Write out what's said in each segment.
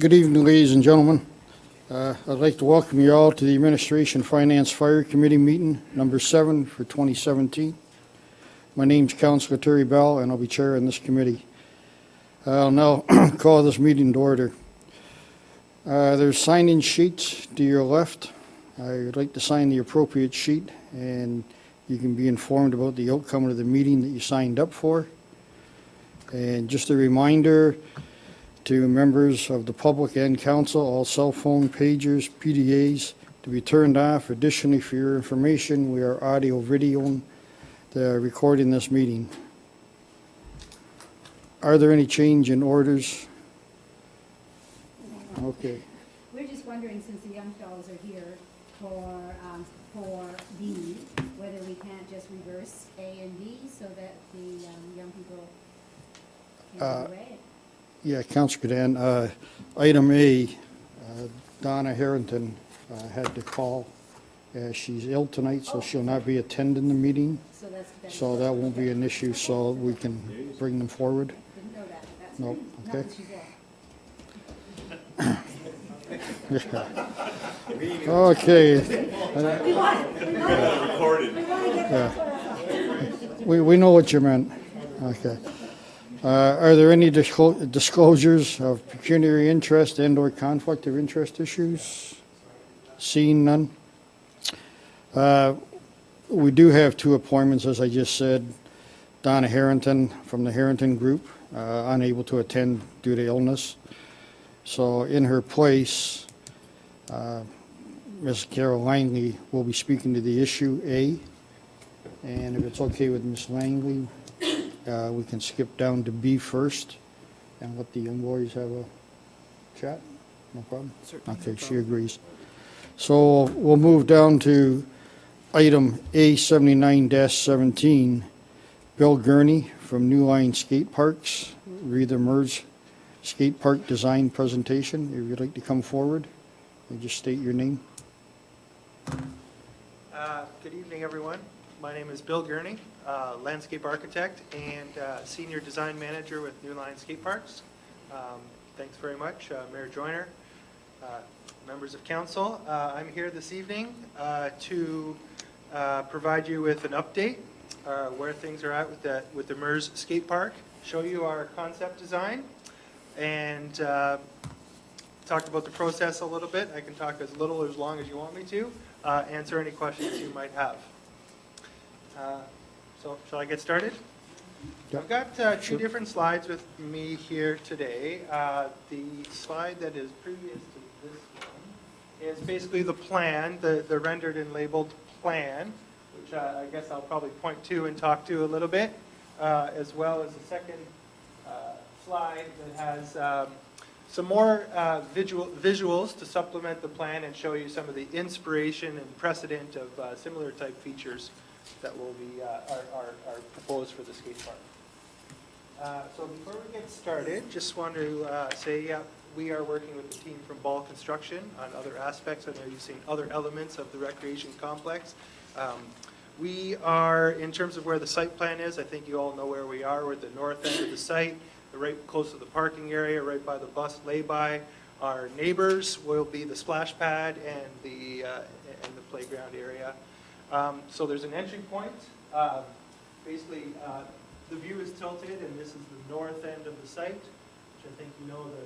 Good evening, ladies and gentlemen. I'd like to welcome you all to the Administration Finance Fire Committee meeting, number 7 for 2017. My name's Councilor Terry Bell, and I'll be chairing this committee. I'll now call this meeting to order. There's sign-in sheets to your left. I'd like to sign the appropriate sheet, and you can be informed about the outcome of the meeting that you signed up for. And just a reminder to members of the public and council, all cell phone, pagers, PDAs to be turned off. Additionally, for your information, we are audio-video recording this meeting. Are there any change in orders? Okay. We're just wondering, since the young fellows are here for B, whether we can't just reverse A and B so that the young people can get away. Yeah, Councilor Cadan, item A, Donna Harrington had to call. She's ill tonight, so she'll not be attending the meeting, so that won't be an issue, so we can bring them forward. Didn't know that, but that's No, great. okay. Not that she's ill. Okay. We want to get that. We know what you meant. Okay. Are there any disclosures of pecuniary interest and/or conflict of interest issues? Seeing none. We do have two appointments, as I just said. Donna Harrington from the Harrington Group, unable to attend due to illness. So in her place, Ms. Carol Langley will be speaking to the issue A. And if it's okay with Ms. Langley, we can skip down to B first and let the young boys have a chat. No problem? Okay, she agrees. So we'll move down to item A79-17. Bill Gurney from New Line Skate Parks, read the MERS Skate Park Design Presentation. If you'd like to come forward, and just state your name. Good evening, everyone. My name is Bill Gurney, landscape architect and senior design manager with New Line Skate Parks. Thanks very much, Mayor Joyner, members of council. I'm here this evening to provide you with an update where things are at with the MERS Skate Park, show you our concept design, and talk about the process a little bit. I can talk as little or as long as you want me to, answer any questions you might have. So shall I get started? Yep. I've got two different slides with me here today. The slide that is previous to this one is basically the plan, the rendered and labeled plan, which I guess I'll probably point to and talk to a little bit, as well as the second slide that has some more visuals to supplement the plan and show you some of the inspiration and precedent of similar type features that will be are proposed for the skate park. So before we get started, just want to say we are working with the team from Ball Construction on other aspects. I know you've seen other elements of the recreation complex. We are, in terms of where the site plan is, I think you all know where we are. We're at the north end of the site, right close to the parking area, right by the bus lay-by. Our neighbors will be the splash pad and the playground area. So there's an entry point. Basically, the view is tilted, and this is the north end of the site, which I think you know the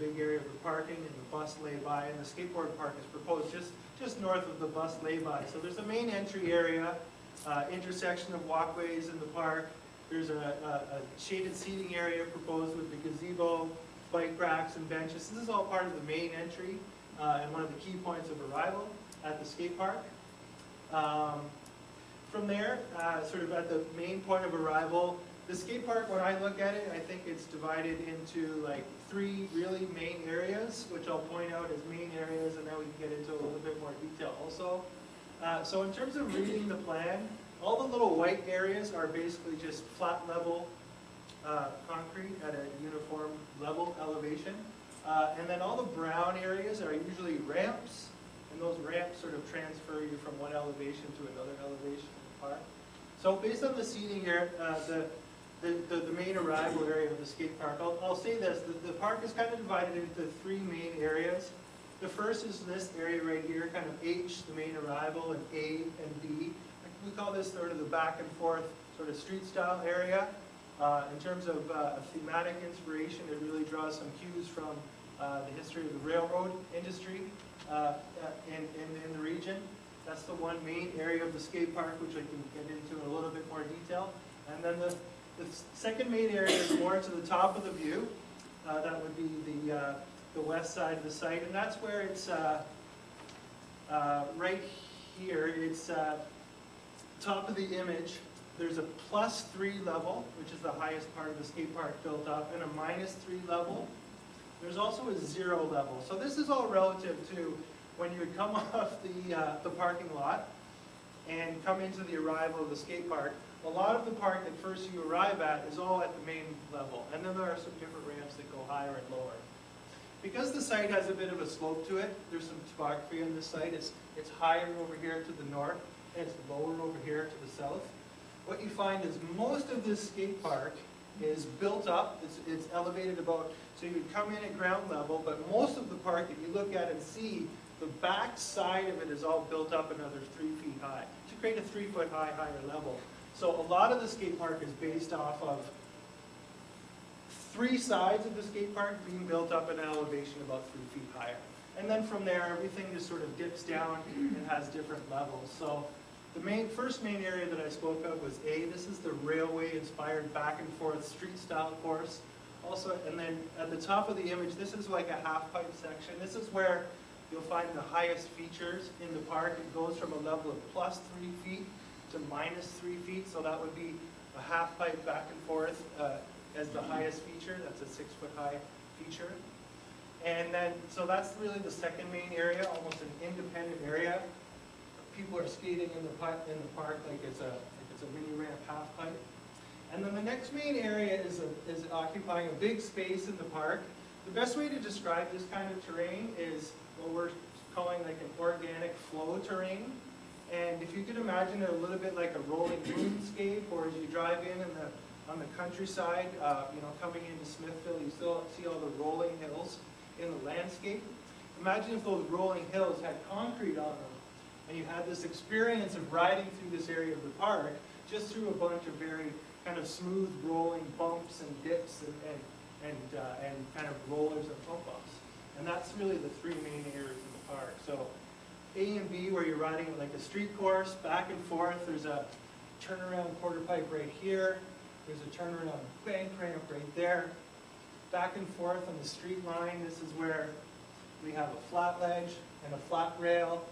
big area for parking and the bus lay-by, and the skateboard park is proposed just north of the bus lay-by. So there's a main entry area, intersection of walkways in the park. There's a shaded seating area proposed with the gazebo, bike racks, and benches. This is all part of the main entry and one of the key points of arrival at the skate park. From there, sort of at the main point of arrival, the skate park, when I look at it, I think it's divided into like 3 really main areas, which I'll point out as main areas, and then we can get into a little bit more detail also. So in terms of reading the plan, all the little white areas are basically just flat level concrete at a uniform level elevation. And then all the brown areas are usually ramps, and those ramps sort of transfer you from one elevation to another elevation in the park. So based on the seating area, the main arrival area of the skate park. I'll say this, the park is kind of divided into three main areas. The first is this area right here, kind of H, the main arrival, and A and B. We call this sort of the back and forth sort of street style area. In terms of a thematic inspiration, it really draws some cues from the history of the railroad industry in the region. That's the one main area of the skate park, which I can get into in a little bit more detail. And then the second main area is more to the top of the view. That would be the west side of the site, and that's where it's right here. It's top of the image. There's a +3 level, which is the highest part of the skate park built up, and a -3 level. There's also a 0 level. So this is all relative to when you would come off the parking lot and come into the arrival of the skate park. A lot of the park that first you arrive at is all at the main level, and then there are some different ramps that go higher and lower. Because the site has a bit of a slope to it, there's some topography on this site. It's higher over here to the north, and it's lower over here to the south. What you find is most of this skate park is built up. It's elevated about, so you would come in at ground level, but most of the park that you look at and see, the back side of it is all built up another 3 feet high to create a 3 foot high higher level. So a lot of the skate park is based off of 3 sides of the skate park being built up at an elevation about 3 feet higher. And then from there, everything just sort of dips down and has different levels. So the first main area that I spoke of was A. This is the railway-inspired back-and-forth street-style course. Also, and then at the top of the image, this is like a half-pipe section. This is where you'll find the highest features in the park. It goes from a level of +3 feet to -3 feet, so that would be a half-pipe back and forth as the highest feature. That's a 6 foot high feature. And then, so that's really the second main area, almost an independent area. People are skating in the park like it's a mini ramp half pipe. And then the next main area is occupying a big space in the park. The best way to describe this kind of terrain is what we're calling like an organic flow terrain. And if you could imagine it a little bit like a rolling moonscape, or as you drive in on the countryside, coming into Smithville, you still see all the rolling hills in the landscape. Imagine if those rolling hills had concrete on them, and you had this experience of riding through this area of the park, just through a bunch of very kind of smooth rolling bumps and dips and kind of rollers and bump ups. And that's really the 3 main areas of the park. So A and B, where you're riding like a street course, back and forth. There's a turnaround quarter pipe right here. There's a turnaround bank ramp right there. Back and forth on the street line, this is where we have a flat ledge and a flat rail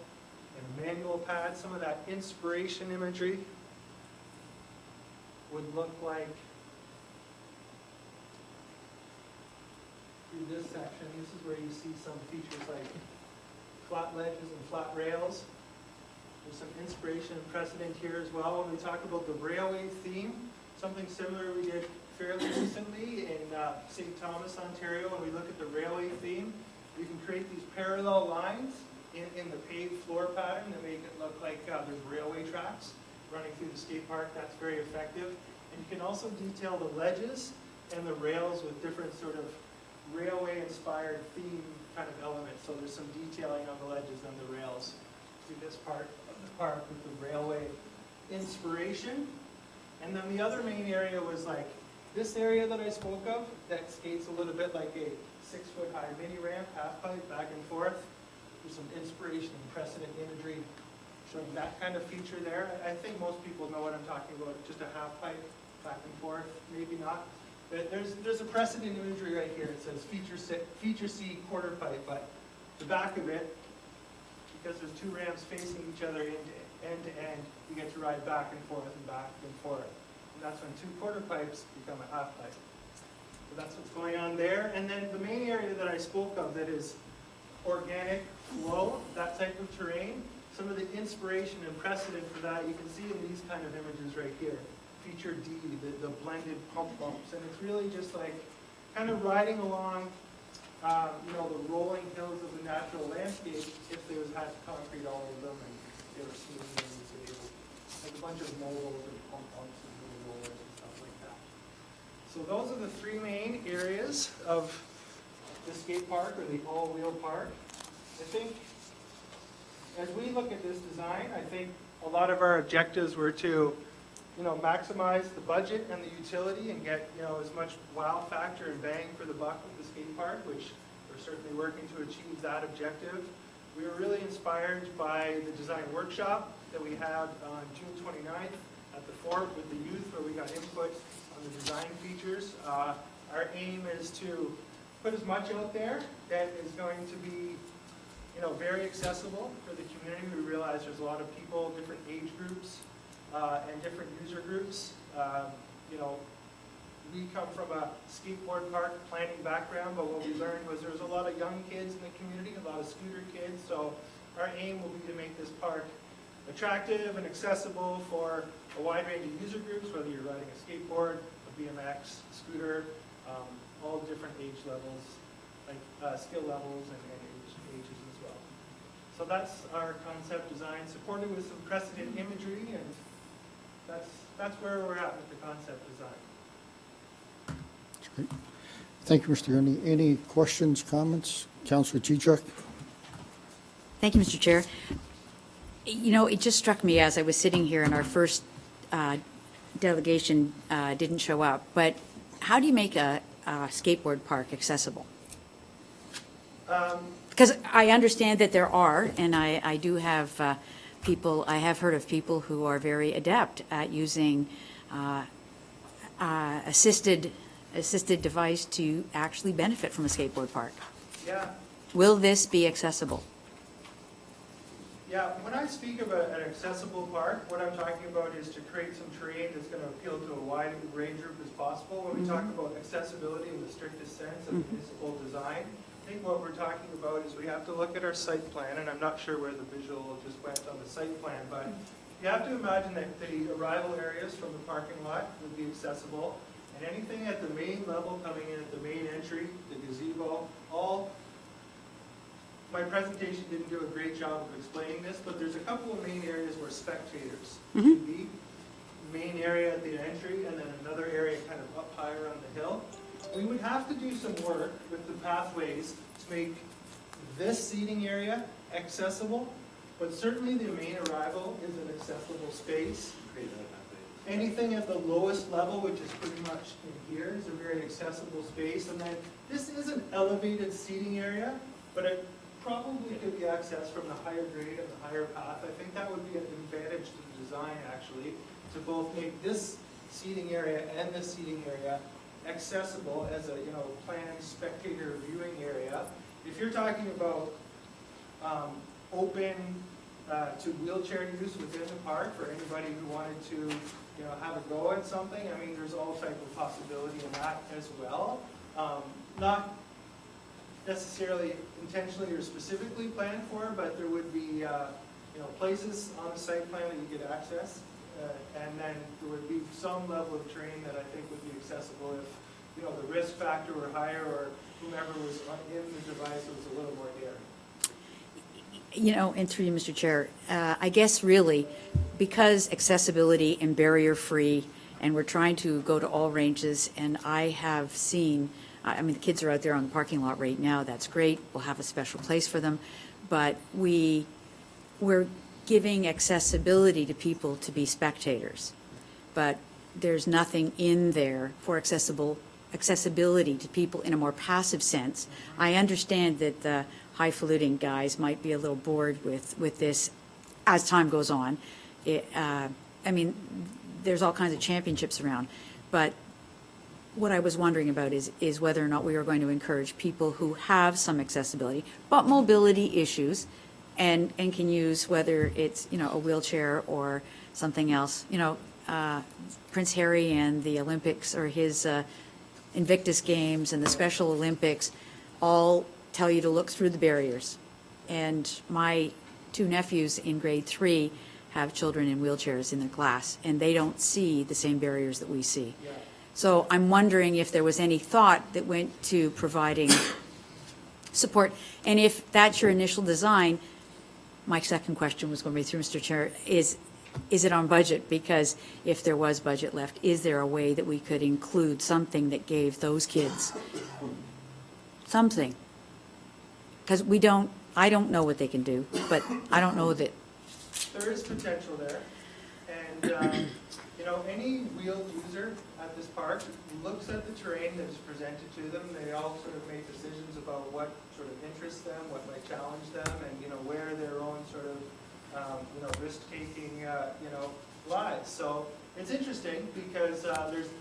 and a manual pad. Some of that inspiration imagery would look like through this section. This is where you see some features like flat ledges and flat rails. There's some inspiration and precedent here as well. When we talk about the railway theme, something similar we did fairly recently in St. Thomas, Ontario. When we look at the railway theme, we can create these parallel lines in the paved floor pattern that make it look like there's railway tracks running through the skate park. That's very effective. And you can also detail the ledges and the rails with different sort of railway-inspired theme kind of elements. So there's some detailing on the ledges and the rails through this part of the park with the railway inspiration. And then the other main area was like this area that I spoke of that skates a little bit like a 6 foot high mini ramp, half pipe, back and forth. There's some inspiration and precedent imagery showing that kind of feature there. I think most people know what I'm talking about, just a half pipe, back and forth, maybe not. But there's a precedent imagery right here. It says feature C quarter pipe, but the back of it, because there's 2 ramps facing each other end to end, you get to ride back and forth and back and forth. And that's when 2 quarter pipes become a half pipe. So that's what's going on there. And then the main area that I spoke of that is organic flow, that type of terrain, some of the inspiration and precedent for that you can see in these kind of images right here. Feature D, the blended pump bumps. And it's really just like kind of riding along the rolling hills of the natural landscape if there was had concrete all over them and they were smooth and like a bunch of moguls and pump bumps and little rollers and stuff like that. So So those are the three main areas of the skate park, or the all-wheel park. I think as we look at this design, I think a lot of our objectives were to, maximize the budget and the utility and get, as much wow factor and bang for the buck with the skate park, which we're certainly working to achieve that objective. We were really inspired by the design workshop that we had on June 29th at the fort with the youth, where we got input on the design features. Our aim is to put as much out there that is going to be, very accessible for the community. We realize there's a lot of people, different age groups, and different user groups. We come from a skateboard park planning background, but what we learned was there's a lot of young kids in the community, a lot of scooter kids, so our aim will be to make this park attractive and accessible for a wide range of user groups, whether you're riding a skateboard, a BMX, scooter, all different age levels, like skill levels and ages as well. So that's our concept design, supported with some precedent imagery, and that's where we're at with the concept design. That's great. Thank you, Mr. Gurney. Any questions, comments? Councillor Chichuk? Thank you, Mr. Chair. It just struck me as I was sitting here and our first delegation didn't show up, but how do you make a skateboard park accessible? Because I understand that there are, and I do have people, I have heard of people who are very adept at using assisted device to actually benefit from a skateboard park. Yeah. Will this be accessible? Yeah, when I speak of an accessible park, what I'm talking about is to create some terrain that's going to appeal to a wide range group as possible. When we talk about accessibility in the strictest sense of municipal design, I think what we're talking about is we have to look at our site plan, and I'm not sure where the visual just went on the site plan, but you have to imagine that the arrival areas from the parking lot would be accessible, and anything at the main level coming in at the main entry, the gazebo, my presentation didn't do a great job of explaining this, but there's a couple of main areas where spectators should be. Main area at the entry, and then another area kind of up higher on the hill. We would have to do some work with the pathways to make this seating area accessible, but certainly the main arrival is an accessible space. Anything at the lowest level, which is pretty much in here, is a very accessible space. And then this is an elevated seating area, but it probably could be accessed from the higher grade and the higher path. I think that would be an advantage to the design, actually, to both make this seating area and this seating area accessible as a planned spectator viewing area. If you're talking about open to wheelchair use within the park for anybody who wanted to have a go at something, I mean, there's all type of possibility in that as well. Not necessarily intentionally or specifically planned for, but there would be places on the site plan that you could access, and then there would be some level of terrain that I think would be accessible if the risk factor were higher, or whomever was in the device was a little more daring. And through you, Mr. Chair, I guess really because accessibility and barrier-free, and we're trying to go to all ranges, and I have seen, the kids are out there on the parking lot right now, that's great, we'll have a special place for them, but we're giving accessibility to people to be spectators, but there's nothing in there for accessibility to people in a more passive sense. I understand that the highfalutin guys might be a little bored with this as time goes on. There's all kinds of championships around, but what I was wondering about is whether or not we are going to encourage people who have some accessibility, but mobility issues, and can use, whether it's, a wheelchair or something else. Prince Harry and the Olympics, or his Invictus Games and the Special Olympics, all tell you to look through the barriers. And my two nephews in grade 3 have children in wheelchairs in their class, and they don't see the same barriers that we see. Yeah. So I'm wondering if there was any thought that went to providing support. And if that's your initial design, my second question was going to be through Mr. Chair, is is it on budget? Because if there was budget left, is there a way that we could include something that gave those kids something? Because I don't know what they can do, but I don't know that, There is potential there, and, you know, any wheeled user at this park looks at the terrain that is presented to them. They all sort of make decisions about what sort of interests them, what might challenge them, and, you know, where their own sort of, you know, risk-taking, you know, lies. So it's interesting because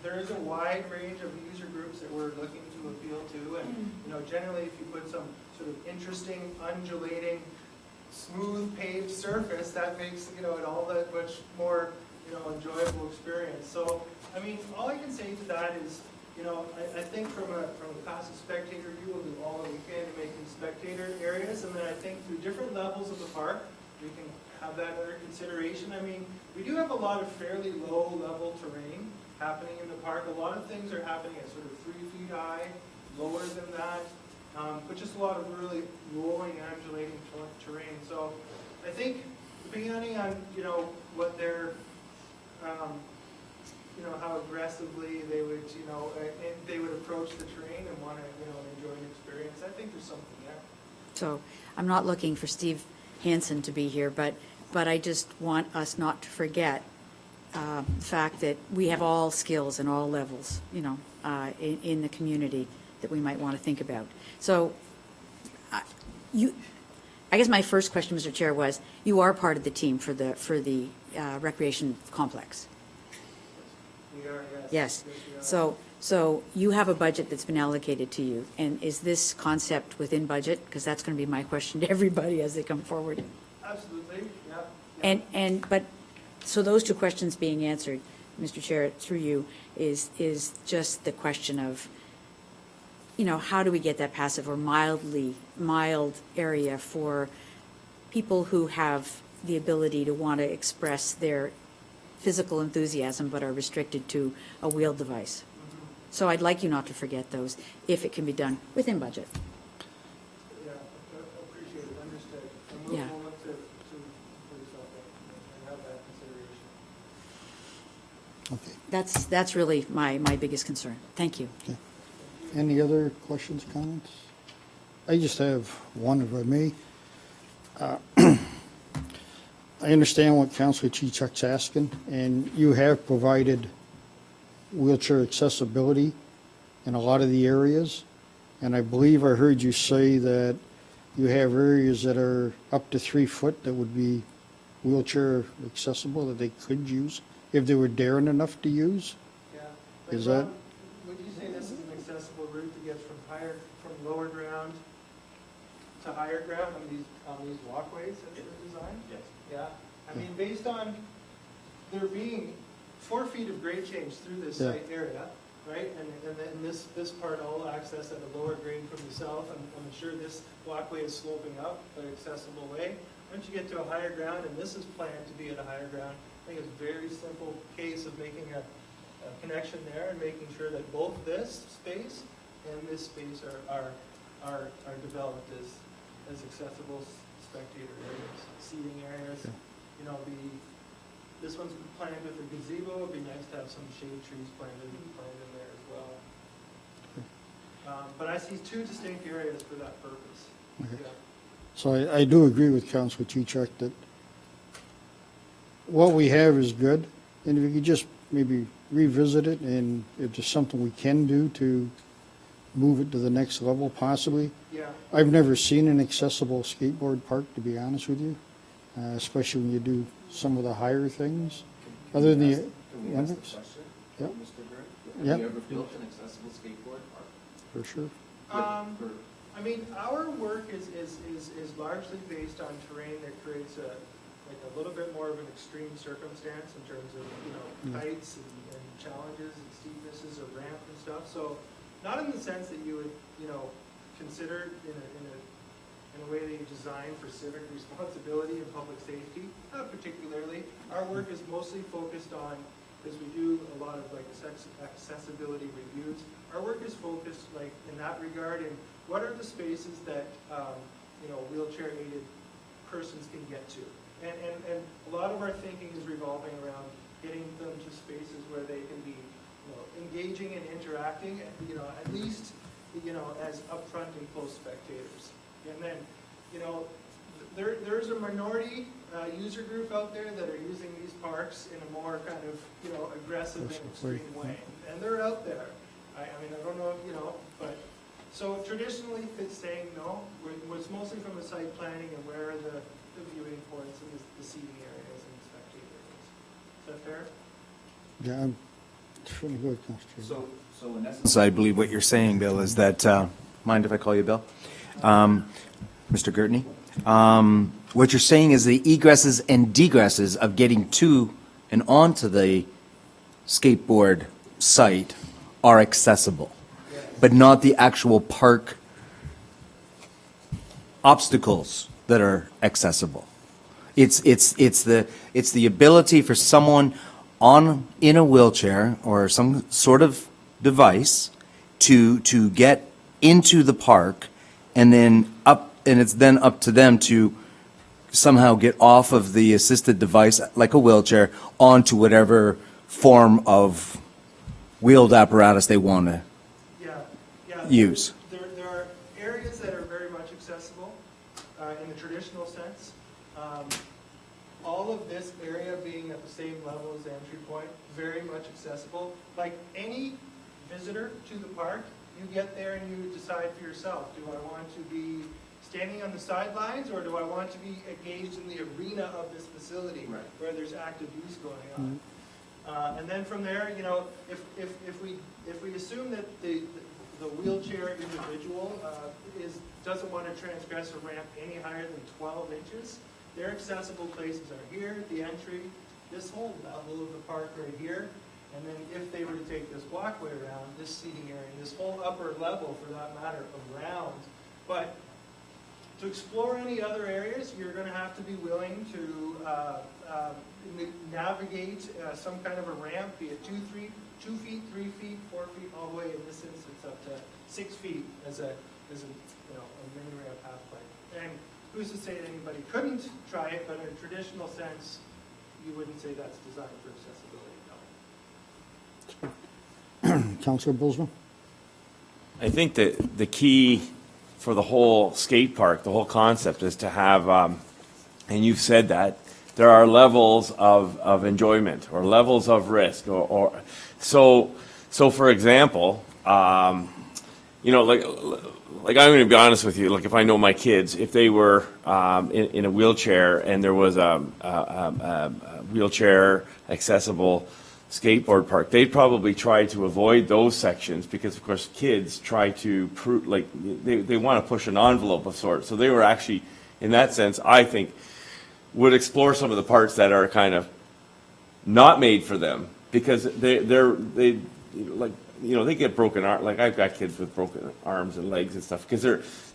there is a wide range of user groups that we're looking to appeal to, and, you know, generally if you put some sort of interesting, undulating, smooth paved surface, that makes, you know, it all that much more, you know, enjoyable experience. So, I mean, all I can say to that is, you know, I think from a passive spectator view, we'll do all that we can to make them spectator areas, and then I think through different levels of the park, we can have that under consideration. I mean, we do have a lot of fairly low level terrain happening in the park. A lot of things are happening at sort of 3 feet high, lower than that. But just a lot of really rolling, undulating terrain. So I think depending on, you know, what their, you know, how aggressively they would, you know, they would approach the terrain and want to, you know, enjoy the experience, I think there's something there. so I'm not looking for Steve Hansen to be here, but I just want us not to forget the fact that we have all skills and all levels, you know, in the community that we might want to think about. So I guess my first question, Mr. Chair, was you are part of the team for the recreation complex. We are, yes. Yes. we are. So you have a budget that's been allocated to you, and is this concept within budget? Because that's going to be my question to everybody as they come forward. Absolutely, yeah. But, so those two questions being answered, Mr. Chair, through you, is just the question of, you know, how do we get that passive or mild area for people who have the ability to want to express their physical enthusiasm but are restricted to a wheeled device? So I'd like you not to forget those, if it can be done within budget. Yeah, appreciate it, understood. And Yeah. we'll look to police out there and have that consideration. Okay. That's really my biggest concern. Thank you. Any other questions, comments? I just have one, if I may. I understand what Councillor Chichuk's asking, and you have provided wheelchair accessibility in a lot of the areas. And I believe I heard you say that you have areas that are up to 3 foot that would be wheelchair accessible, that they could use if they were daring enough to use. Yeah. Is Like, that- Ron, would you say this is an accessible route to get from lower ground to higher ground on these walkways that they're designed? Yes. Yeah, I mean, based on there being 4 feet of grade change through this Yeah. site area, right? And then this part all accessed at a lower grade from the south, and I'm sure this walkway is sloping up an accessible way. Once you get to a higher ground, and this is planned to be at a higher ground, I think it's a very simple case of making a connection there and making sure that both this space and this space are developed as accessible spectator areas, seating areas. Yeah. You know, this one's planned with a gazebo. It'd be nice to have some shade trees planted in there as well. But I see 2 distinct areas for that purpose. Okay. Yeah. So I do agree with Councillor Chichuk that what we have is good, and if we could just maybe revisit it, and if there's something we can do to move it to the next level possibly. Yeah. I've never seen an accessible skateboard park, to be honest with you, especially when you do some of the higher things, other than the Can we ask the Olympics. question, Yep. Mr. Byrne? Yep. Have you ever built an accessible skateboard park? For sure. For- I mean, our work is largely based on terrain that creates a little bit more of an extreme circumstance in terms of, you know, heights and challenges and steepnesses of ramp and stuff. So not in the sense that you would, you know, consider in a way that you design for civic responsibility and public safety, not particularly. Our work is mostly focused on, because we do a lot of like accessibility reviews, our work is focused like in that regard in what are the spaces that, you know, wheelchair aided persons can get to. And a lot of our thinking is revolving around getting them to spaces where they can be, engaging and interacting, at least, as upfront and close spectators. And then, there's a minority user group out there that are using these parks in a more kind of, aggressive and extreme way. And they're out there. I mean, I don't know, but, so traditionally, it's saying no, was mostly from the site planning and where are the viewing points and the seating areas and spectator areas. Is that fair? Yeah, it's really good, Constable. So in essence, I believe what you're saying, Bill, is that, mind if I call you Bill? Mr. Gertney? What you're saying is the egresses and degresses of getting to and onto the skateboard site are accessible, but not the actual park obstacles that are accessible. It's the ability for someone in a wheelchair or some sort of device to get into the park and then it's then up to them to somehow get off of the assisted device like a wheelchair onto whatever form of wheeled apparatus they want to use. There are areas that are very much accessible in the traditional sense. All of this area being at the same level as the entry point, very much accessible. Like any visitor to the park, you get there and you decide for yourself, do I want to be standing on the sidelines or do I want to be engaged in the arena of this facility where there's active use going on? And then from there, if we assume that the wheelchair individual doesn't want to transgress a ramp any higher than 12 inches, their accessible places are here at the entry, this whole level of the park right here, and then if they were to take this walkway around, this seating area, this whole upper level for that matter around. But to explore any other areas, you're going to have to be willing to navigate some kind of a ramp, be it 2 feet, 3 feet, 4 feet, all the way in this instance up to 6 feet as a mini ramp pathway. And who's to say that anybody couldn't try it, but in a traditional sense, you wouldn't say that's designed for accessibility, no. Councillor Bozeman? I think that the key for the whole skate park, the whole concept is to have, and you've said that, there are levels of enjoyment or levels of risk. So for example, like I'm going to be honest with you, like if I know my kids, if they were in a wheelchair and there was a wheelchair accessible skateboard park, they'd probably try to avoid those sections because, of course, kids try to they want to push an envelope of sorts. So they were actually, in that sense, I think, would explore some of the parts that are kind of not made for them because they get broken arms. Like I've got kids with broken arms and legs and stuff because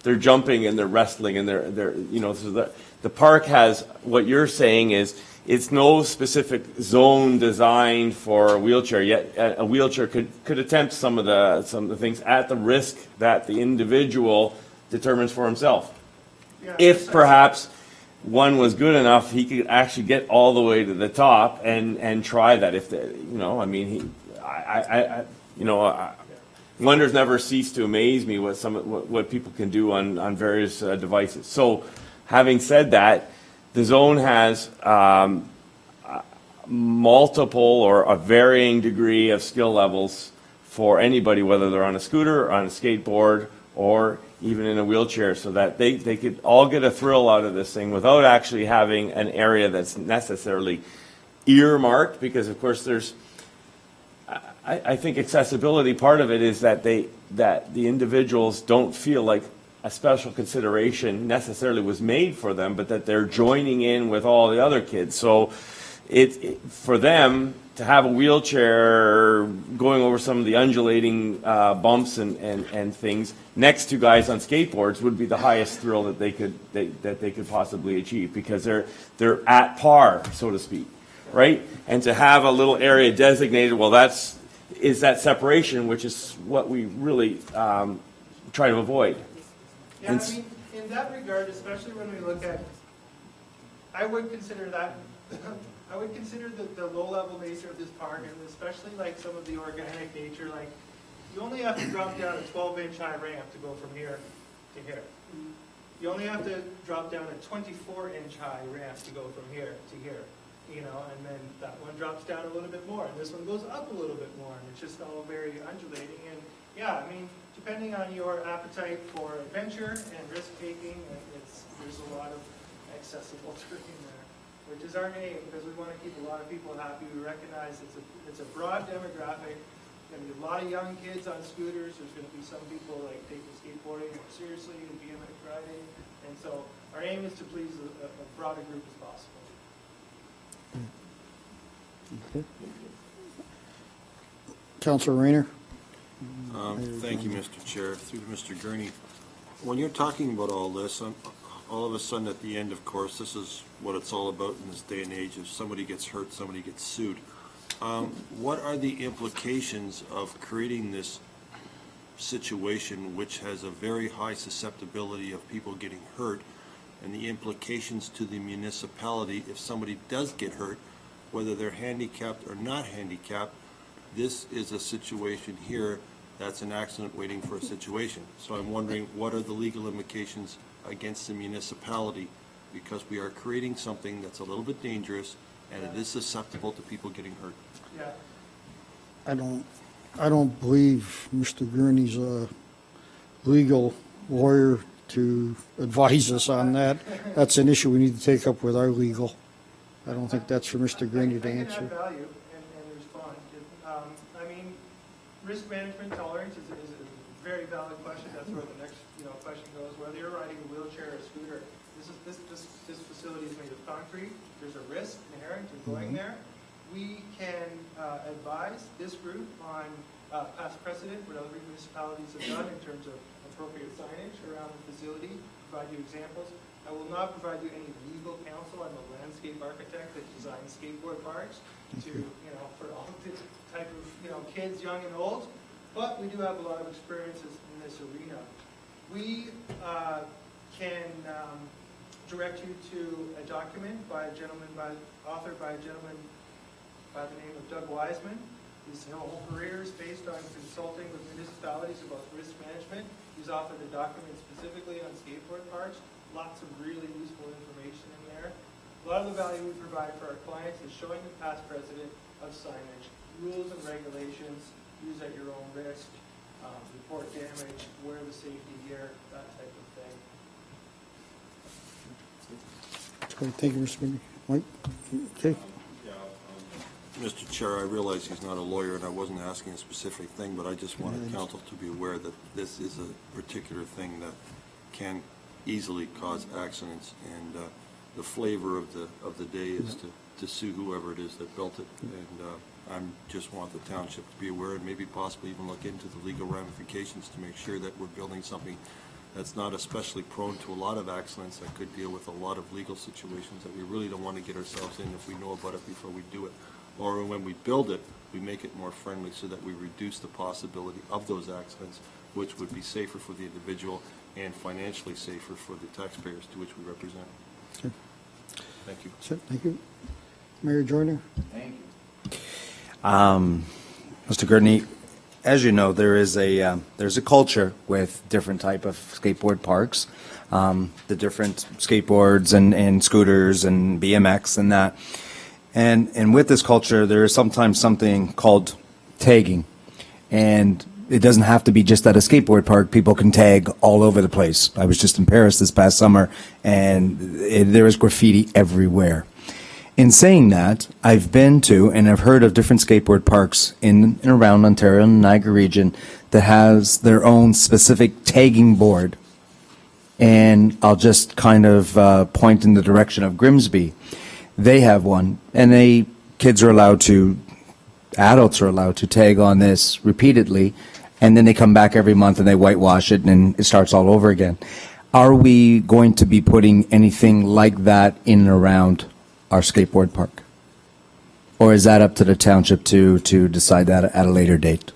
they're jumping and they're wrestling and they're so the park has what you're saying is. It's no specific zone designed for a wheelchair, yet a wheelchair could attempt some of the things at the risk that the individual determines for himself. Yeah, If perhaps one was good enough, he could actually get all the way to the top and try that. If wonders never cease to amaze me what people can do on various devices. So, having said that. The zone has multiple or a varying degree of skill levels for anybody, whether they're on a scooter, or on a skateboard, or even in a wheelchair, so that they could all get a thrill out of this thing without actually having an area that's necessarily earmarked, because of course I think accessibility, part of it is that the individuals don't feel like a special consideration necessarily was made for them, but that they're joining in with all the other kids. So for them to have a wheelchair going over some of the undulating bumps and things next to guys on skateboards would be the highest thrill that they could possibly achieve, because they're at par, so to speak, right? And to have a little area designated, well, is that separation, which is what we really try to avoid. Yeah, I mean, in that regard, especially when we look at I would consider that, I would consider the low-level nature of this park, and especially like some of the organic nature, like, you only have to drop down a 12-inch high ramp to go from here to here. You only have to drop down a 24-inch high ramp to go from here to here, you know, and then that one drops down a little bit more, and this one goes up a little bit more, and it's just all very undulating, and yeah, I mean, depending on your appetite for adventure and risk-taking, there's a lot of accessible terrain there, which is our aim, because we want to keep a lot of people happy. We recognize it's a broad demographic. There's going to be a lot of young kids on scooters. There's going to be some people like taking skateboarding more seriously and BMX riding. And so our aim is to please a broader group as possible. Councilor Rayner? Thank you, Mr. Chair. Through to Mr. Gurney. When you're talking about all this, all of a sudden at the end, of course, this is what it's all about in this day and age. If somebody gets hurt, somebody gets sued. What are the implications of creating this situation which has a very high susceptibility of people getting hurt, and the implications to the municipality if somebody does get hurt, whether they're handicapped or not handicapped? This is a situation here that's an accident waiting for a situation. So I'm wondering, what are the legal implications against the municipality, because we are creating something that's a little bit dangerous and it is susceptible to people getting hurt? Yeah. I don't believe Mr. Gurney's a legal lawyer to advise us on that. That's an issue we need to take up with our legal. I don't think that's for Mr. Gurney to I can answer. add value and respond. I mean, risk management tolerance is a very valid question. That's where the next question goes. Whether you're riding a wheelchair or a scooter, this facility is made of concrete. There's a risk inherent in going there. We can advise this group on past precedent, what other municipalities have done in terms of appropriate signage around the facility, provide you examples. I will not provide you any legal counsel. I'm a landscape architect that designs skateboard parks to, for all the type of, kids, young and old. But we do have a lot of experiences in this arena. We can direct you to a document authored by a gentleman by the name of Doug Wiseman. His whole career is based on consulting with municipalities about risk management. He's authored a document specifically on skateboard parks. Lots of really useful information in there. A lot of the value we provide for our clients is showing the past precedent of signage, rules and regulations, use at your own risk, report damage, wear the safety gear, that type of thing. Okay, thank you, Mr. Gurney. Mike? Okay. Mr. Chair, I realize he's not a lawyer and I wasn't asking a specific thing, but I just wanted council to be aware that this is a particular thing that can easily cause accidents, and the flavor of the day is to sue whoever it is that built it. And I just want the township to be aware and maybe possibly even look into the legal ramifications to make sure that we're building something that's not especially prone to a lot of accidents, that could deal with a lot of legal situations that we really don't want to get ourselves in if we know about it before we do it. Or when we build it, we make it more friendly so that we reduce the possibility of those accidents, which would be safer for the individual and financially safer for the taxpayers to which we represent. Okay. Thank you. That's it. Thank you. Mayor Joyner? Thank you. Mr. Gurney, as you know, there's a culture with different type of skateboard parks, the different skateboards and scooters and BMX and that. And with this culture, there is sometimes something called tagging. And it doesn't have to be just at a skateboard park. People can tag all over the place. I was just in Paris this past summer, and there is graffiti everywhere. In saying that, I've been to and I've heard of different skateboard parks in and around Ontario and the Niagara region that has their own specific tagging board. And I'll just kind of point in the direction of Grimsby. They have one, and adults are allowed to tag on this repeatedly, and then they come back every month and they whitewash it and it starts all over again. Are we going to be putting anything like that in and around our skateboard park? Or is that up to the township to decide that at a later date?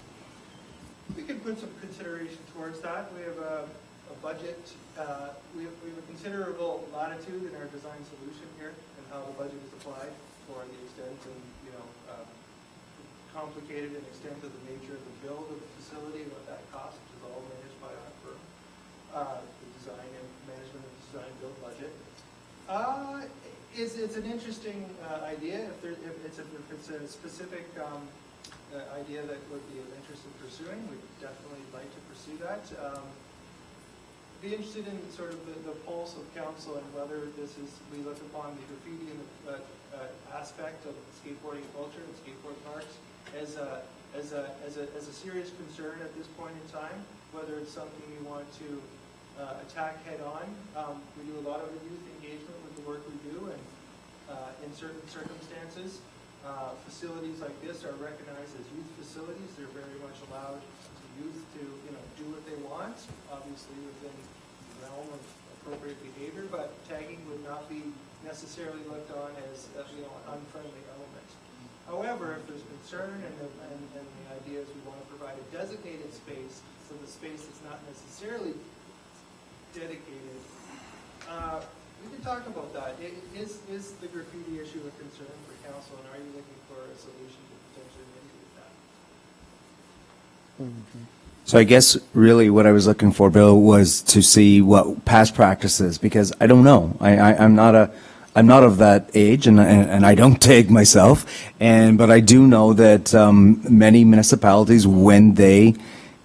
We can put some consideration towards that. We have a budget, we have a considerable latitude in our design solution here and how the budget is applied for the extent and, complicated and extent of the nature of the build of the facility and what that costs, which is all managed by our firm. The design and management of the design build budget. It's an interesting idea. If it's a specific idea that would be of interest in pursuing, we'd definitely like to pursue that. Be interested in sort of the pulse of council and whether we look upon the graffiti and the aspect of skateboarding culture and skateboard parks as a serious concern at this point in time, whether it's something you want to attack head on. We do a lot of youth engagement with the work we do, and in certain circumstances, facilities like this are recognized as youth facilities. They're very much allowed to youth to do what they want, obviously within the realm of appropriate behavior, but tagging would not be necessarily looked on as an unfriendly element. However, if there's concern and the idea is we want to provide a designated space, so the space is not necessarily dedicated, we can talk about that. Is the graffiti issue a concern for council, and are you looking for a solution to potentially mitigate that? So I guess really what I was looking for, Bill, was to see what past practices, because I don't know. I'm not of that age, and I don't tag myself, but I do know that many municipalities, when they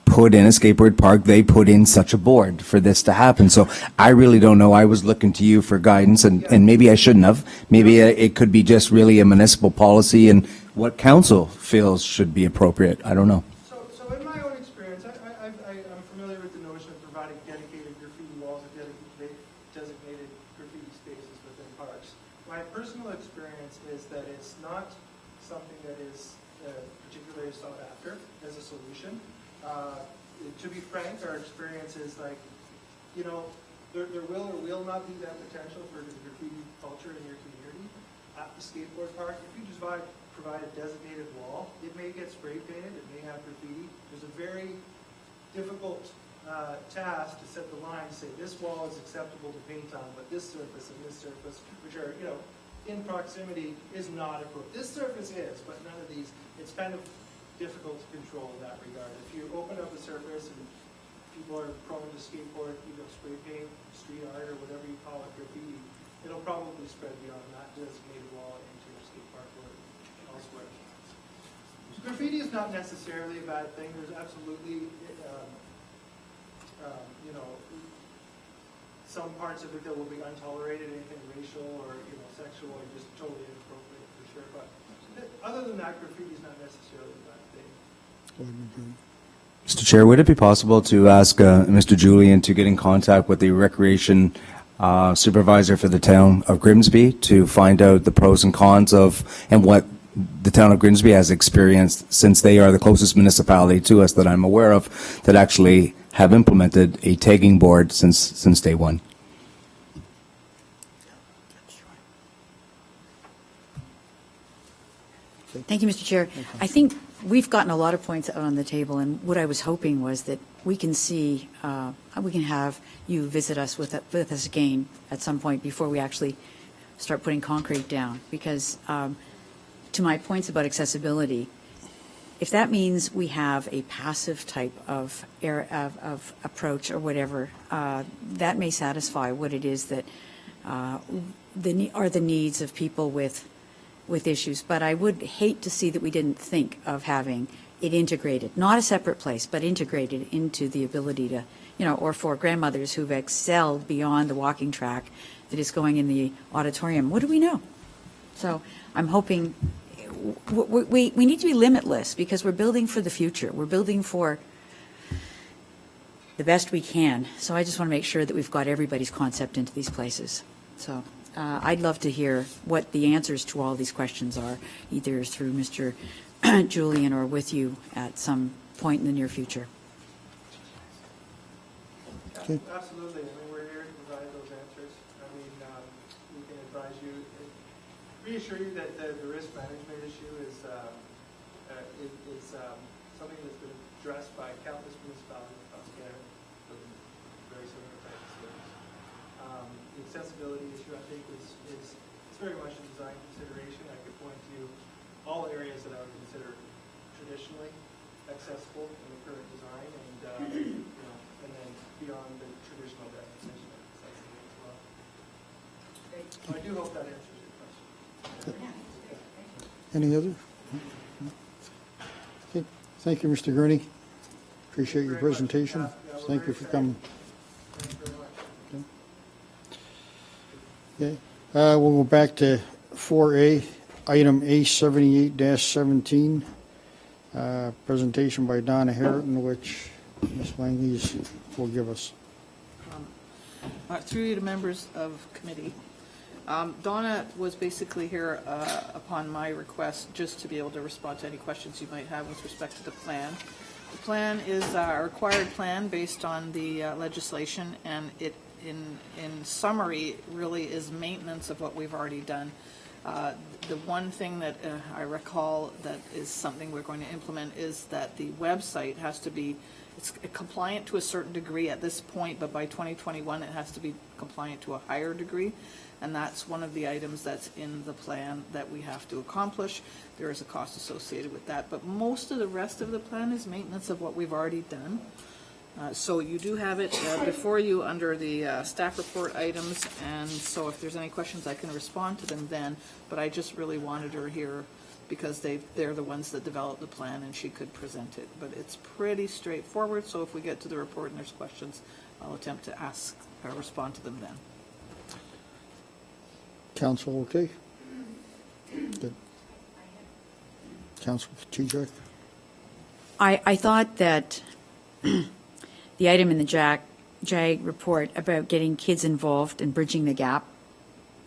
put in a skateboard park, they put in such a board for this to happen. So I really don't know. I was looking to you for guidance, and maybe I shouldn't have. Maybe it could be just really a municipal policy and what council feels should be appropriate. I don't know. So in my own experience, I'm familiar with the notion of providing dedicated graffiti walls and designated graffiti spaces within parks. My personal experience is that it's not something that is particularly sought after as a solution. To be frank, our experience is like, there will or will not be that potential for the graffiti culture in your community at the skateboard park. If you just provide a designated wall, it may get spray painted, it may have graffiti. There's a very difficult task to set the line to say this wall is acceptable to paint on, but this surface and this surface, which are, in proximity, is not appropriate. This surface is, but none of these. It's kind of difficult to control in that regard. If you open up a surface and people are prone to skateboard, spray paint, street art, or whatever you call it, graffiti, it'll probably spread beyond that designated wall into your skate park or elsewhere. Graffiti is not necessarily a bad thing. There's absolutely, some parts of it that will be untolerated, anything racial or sexual or just totally inappropriate for sure. But other than that, graffiti is not necessarily a bad thing. Mr. Chair, would it be possible to ask Mr. Julian to get in contact with the recreation supervisor for the town of Grimsby to find out the pros and cons of and what the town of Grimsby has experienced, since they are the closest municipality to us that I'm aware of that actually have implemented a tagging board since day one? Thank you, Mr. Chair. I think we've gotten a lot of points out on the table, and what I was hoping was that we can see, we can have you visit us with us again at some point before we actually start putting concrete down. Because to my points about accessibility, if that means we have a passive type of approach or whatever, that may satisfy what it is that are the needs of people with issues. But I would hate to see that we didn't think of having it integrated, not a separate place, but integrated into the ability to, or for grandmothers who've excelled beyond the walking track that is going in the auditorium. What do we know? So I'm hoping we need to be limitless, because we're building for the future. We're building for the best we can. So I just want to make sure that we've got everybody's concept into these places. So I'd love to hear what the answers to all these questions are, either through Mr. Julian or with you at some point in the near future. Yeah, absolutely. We're here to provide those answers. We can advise you, reassure you that the risk management issue is something that's been addressed by countless municipalities across Canada for various accessibility issue, I think, is it's very much a design consideration. I could point to all areas that I would consider traditionally accessible in the current design, and and then beyond the traditional definition of accessibility as well. So I do hope that answers your question. Any other? Okay, thank you, Mr. Gurney. Appreciate your Very much. presentation. Yeah, we're Thank you very for excited. coming. Thank you very much. Okay, we'll go back to 4A, item A78-17, presentation by Donna Harrington, which Ms. Langley's will give us. Through you to members of committee. Donna was basically here upon my request just to be able to respond to any questions you might have with respect to the plan. The plan is a required plan based on the legislation, and it, in summary, really is maintenance of what we've already done. The one thing that I recall that is something we're going to implement is that the website has to be, it's compliant to a certain degree at this point, but by 2021 it has to be compliant to a higher degree. And that's one of the items that's in the plan that we have to accomplish. There is a cost associated with that, but most of the rest of the plan is maintenance of what we've already done. So you do have it before you under the staff report items, and so if there's any questions, I can respond to them then. But I just really wanted her here because they're the ones that developed the plan, and she could present it. But it's pretty straightforward, so if we get to the report and there's questions, I'll attempt to ask or respond to them then. Council, okay? Good. Council Chichak? I thought that the item in the JAG report about getting kids involved and bridging the gap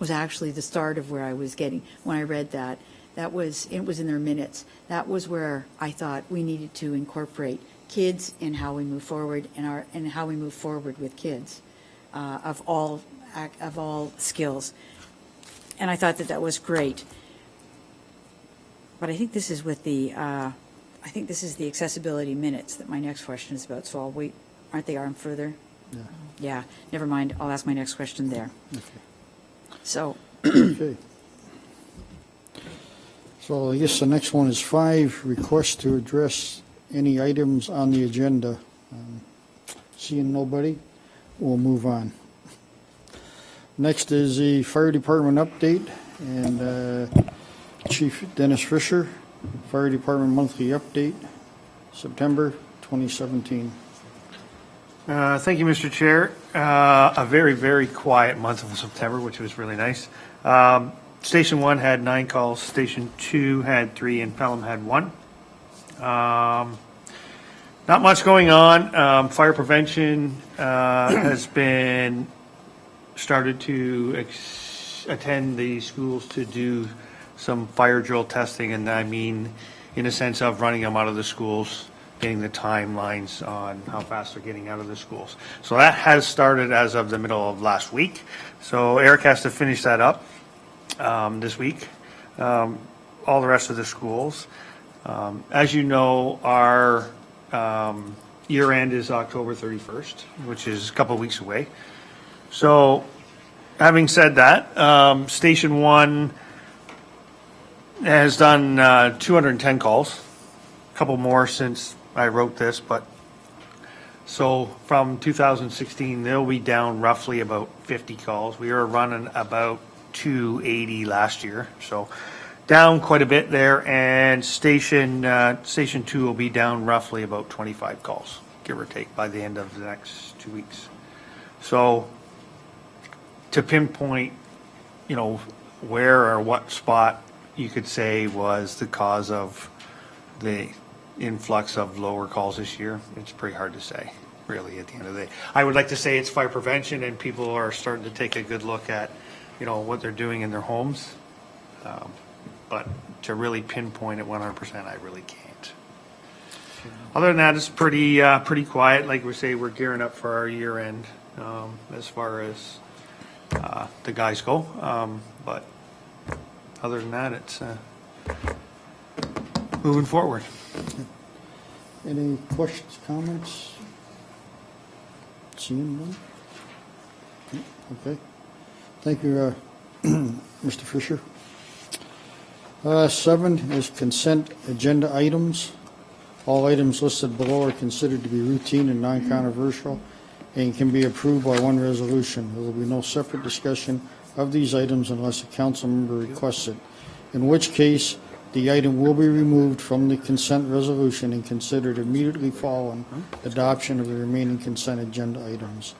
was actually the start of where I was getting, when I read that. It was in their minutes. That was where I thought we needed to incorporate kids in how we move forward and how we move forward with kids of all skills. And I thought that was great. But I think this is with the, I think this is the accessibility minutes that my next question is about. So I'll wait. Aren't they on further? Yeah. Yeah, never mind. I'll ask my next question there. So, Okay. So I guess the next one is 5, request to address any items on the agenda. Seeing nobody, we'll move on. Next is the fire department update, and Chief Dennis Fisher, fire department monthly update, September 2017. Thank you, Mr. Chair. A very, very quiet month of September, which was really nice. Station 1 had 9 calls, Station 2 had 3, and Pelham had 1. Not much going on. Fire prevention has been started to attend the schools to do some fire drill testing, and I mean in a sense of running them out of the schools, getting the timelines on how fast they're getting out of the schools. So that has started as of the middle of last week. So Eric has to finish that up this week. All the rest of the schools. As you know, our year end is October 31st, which is a couple of weeks away. So, having said that, Station 1 has done 210 calls, a couple more since I wrote this, but so from 2016, they'll be down roughly about 50 calls. We were running about 280 last year, so down quite a bit there, and Station 2 will be down roughly about 25 calls, give or take, by the end of the next 2 weeks. So, to pinpoint, where or what spot you could say was the cause of the influx of lower calls this year, it's pretty hard to say, really, at the end of the day. I would like to say it's fire prevention and people are starting to take a good look at, what they're doing in their homes. But to really pinpoint it 100%, I really can't. Other than that, it's pretty quiet. Like we say, we're gearing up for our year end as far as the guys go. But other than that, it's moving forward. Any questions, comments? Seeing none? Okay. Thank you, Mr. Fisher. 7 is consent agenda items. All items listed below are considered to be routine and non-controversial and can be approved by one resolution. There will be no separate discussion of these items unless a council member requests it, in which case the item will be removed from the consent resolution and considered immediately following adoption of the remaining consent agenda items.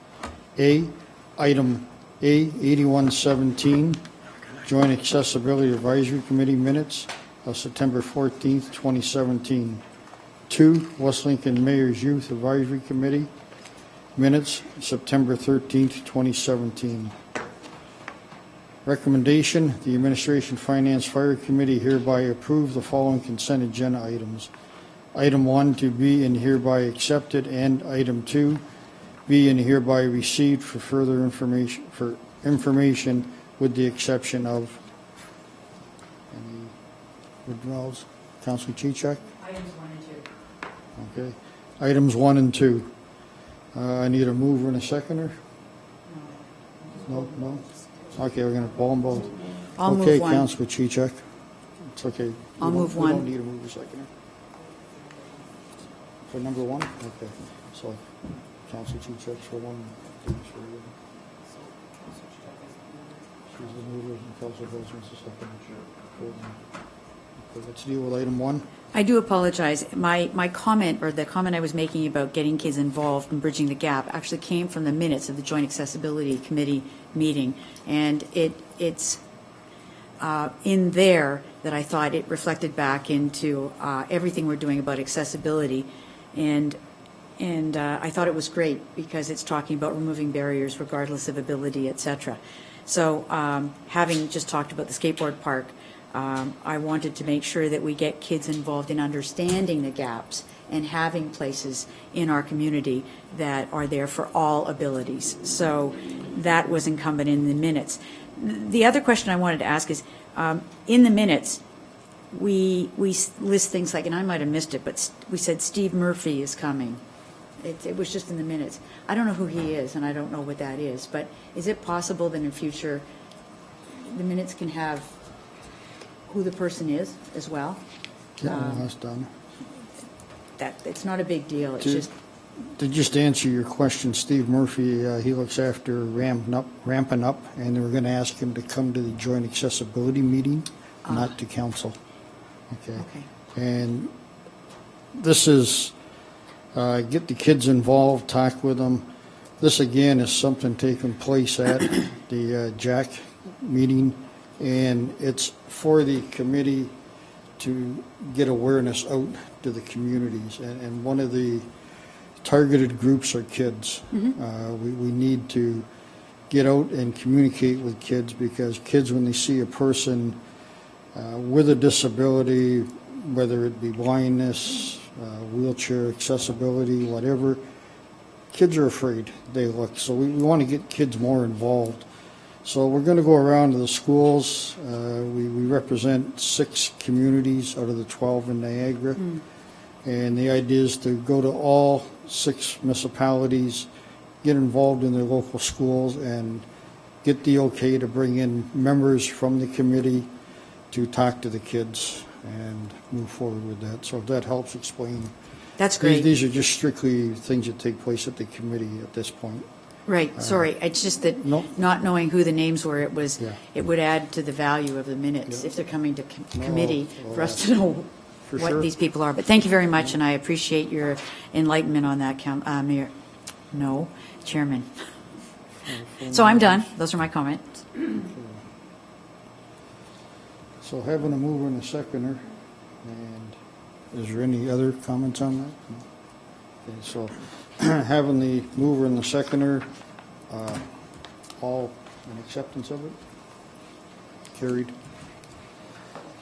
Item A, 8117, Joint Accessibility Advisory Committee minutes of September 14th, 2017. 2, West Lincoln Mayor's Youth Advisory Committee minutes, September 13th, 2017. Recommendation, the Administration Finance Fire Committee hereby approve the following consent agenda items. Item 1 to be and hereby accepted, and item 2 be and hereby received for further information with the exception of any withdrawals. Councilor Chichak? Items 1 and 2. Okay. Items 1 and 2. I need a mover and a seconder? No? Okay, we're going to pull them both. I'll move Okay, one. Councilor Chichak. It's okay. I'll move We don't one. need a mover seconder. For number 1? Okay. So, Councilor Chichak's for 1. Dave's for the other. She's the mover and Councilor Bozeman's the seconder. Okay, let's deal with item 1. I do apologize. My comment, or the comment I was making about getting kids involved and bridging the gap, actually came from the minutes of the Joint Accessibility Committee meeting. And it's in there that I thought it reflected back into everything we're doing about accessibility. And I thought it was great because it's talking about removing barriers regardless of ability, et cetera. So having just talked about the skateboard park, I wanted to make sure that we get kids involved in understanding the gaps and having places in our community that are there for all abilities. So that was incumbent in the minutes. The other question I wanted to ask is, in the minutes, we list things like, and I might have missed it, but we said Steve Murphy is coming. It was just in the minutes. I don't know who he is, and I don't know what that is, but is it possible that in future the minutes can have who the person is as well? Yeah, that's done. That it's not a big deal. It's To- just To just answer your question, Steve Murphy, he looks after ramping up, and we're going to ask him to come to the joint accessibility meeting, not to council. Okay. okay. And this is, get the kids involved, talk with them. This, again, is something taking place at the JAC meeting, and it's for the committee to get awareness out to the communities. And one of the targeted groups are kids. We need to get out and communicate with kids, because kids, when they see a person with a disability, whether it be blindness, wheelchair accessibility, whatever, kids are afraid. They look. So we want to get kids more involved. So we're going to go around to the schools. We represent 6 communities out of the 12 in Niagara. And the idea is to go to all 6 municipalities, get involved in their local schools, and get the okay to bring in members from the committee to talk to the kids and move forward with that. So if that helps explain. That's great. These are just strictly things that take place at the committee at this point. Right, sorry, it's just that No. not knowing who the names were, Yeah. it would add to the value of the minutes Yeah. if they're coming to No, committee well, for us to know for what sure. these people are. But thank you very much, and I appreciate your enlightenment on that, Mayor. No, Chairman. So I'm done. Those are my comments. So having a mover and a seconder, and is there any other comments on that? No. Okay, so having the mover and the seconder, all in acceptance of it? Carried.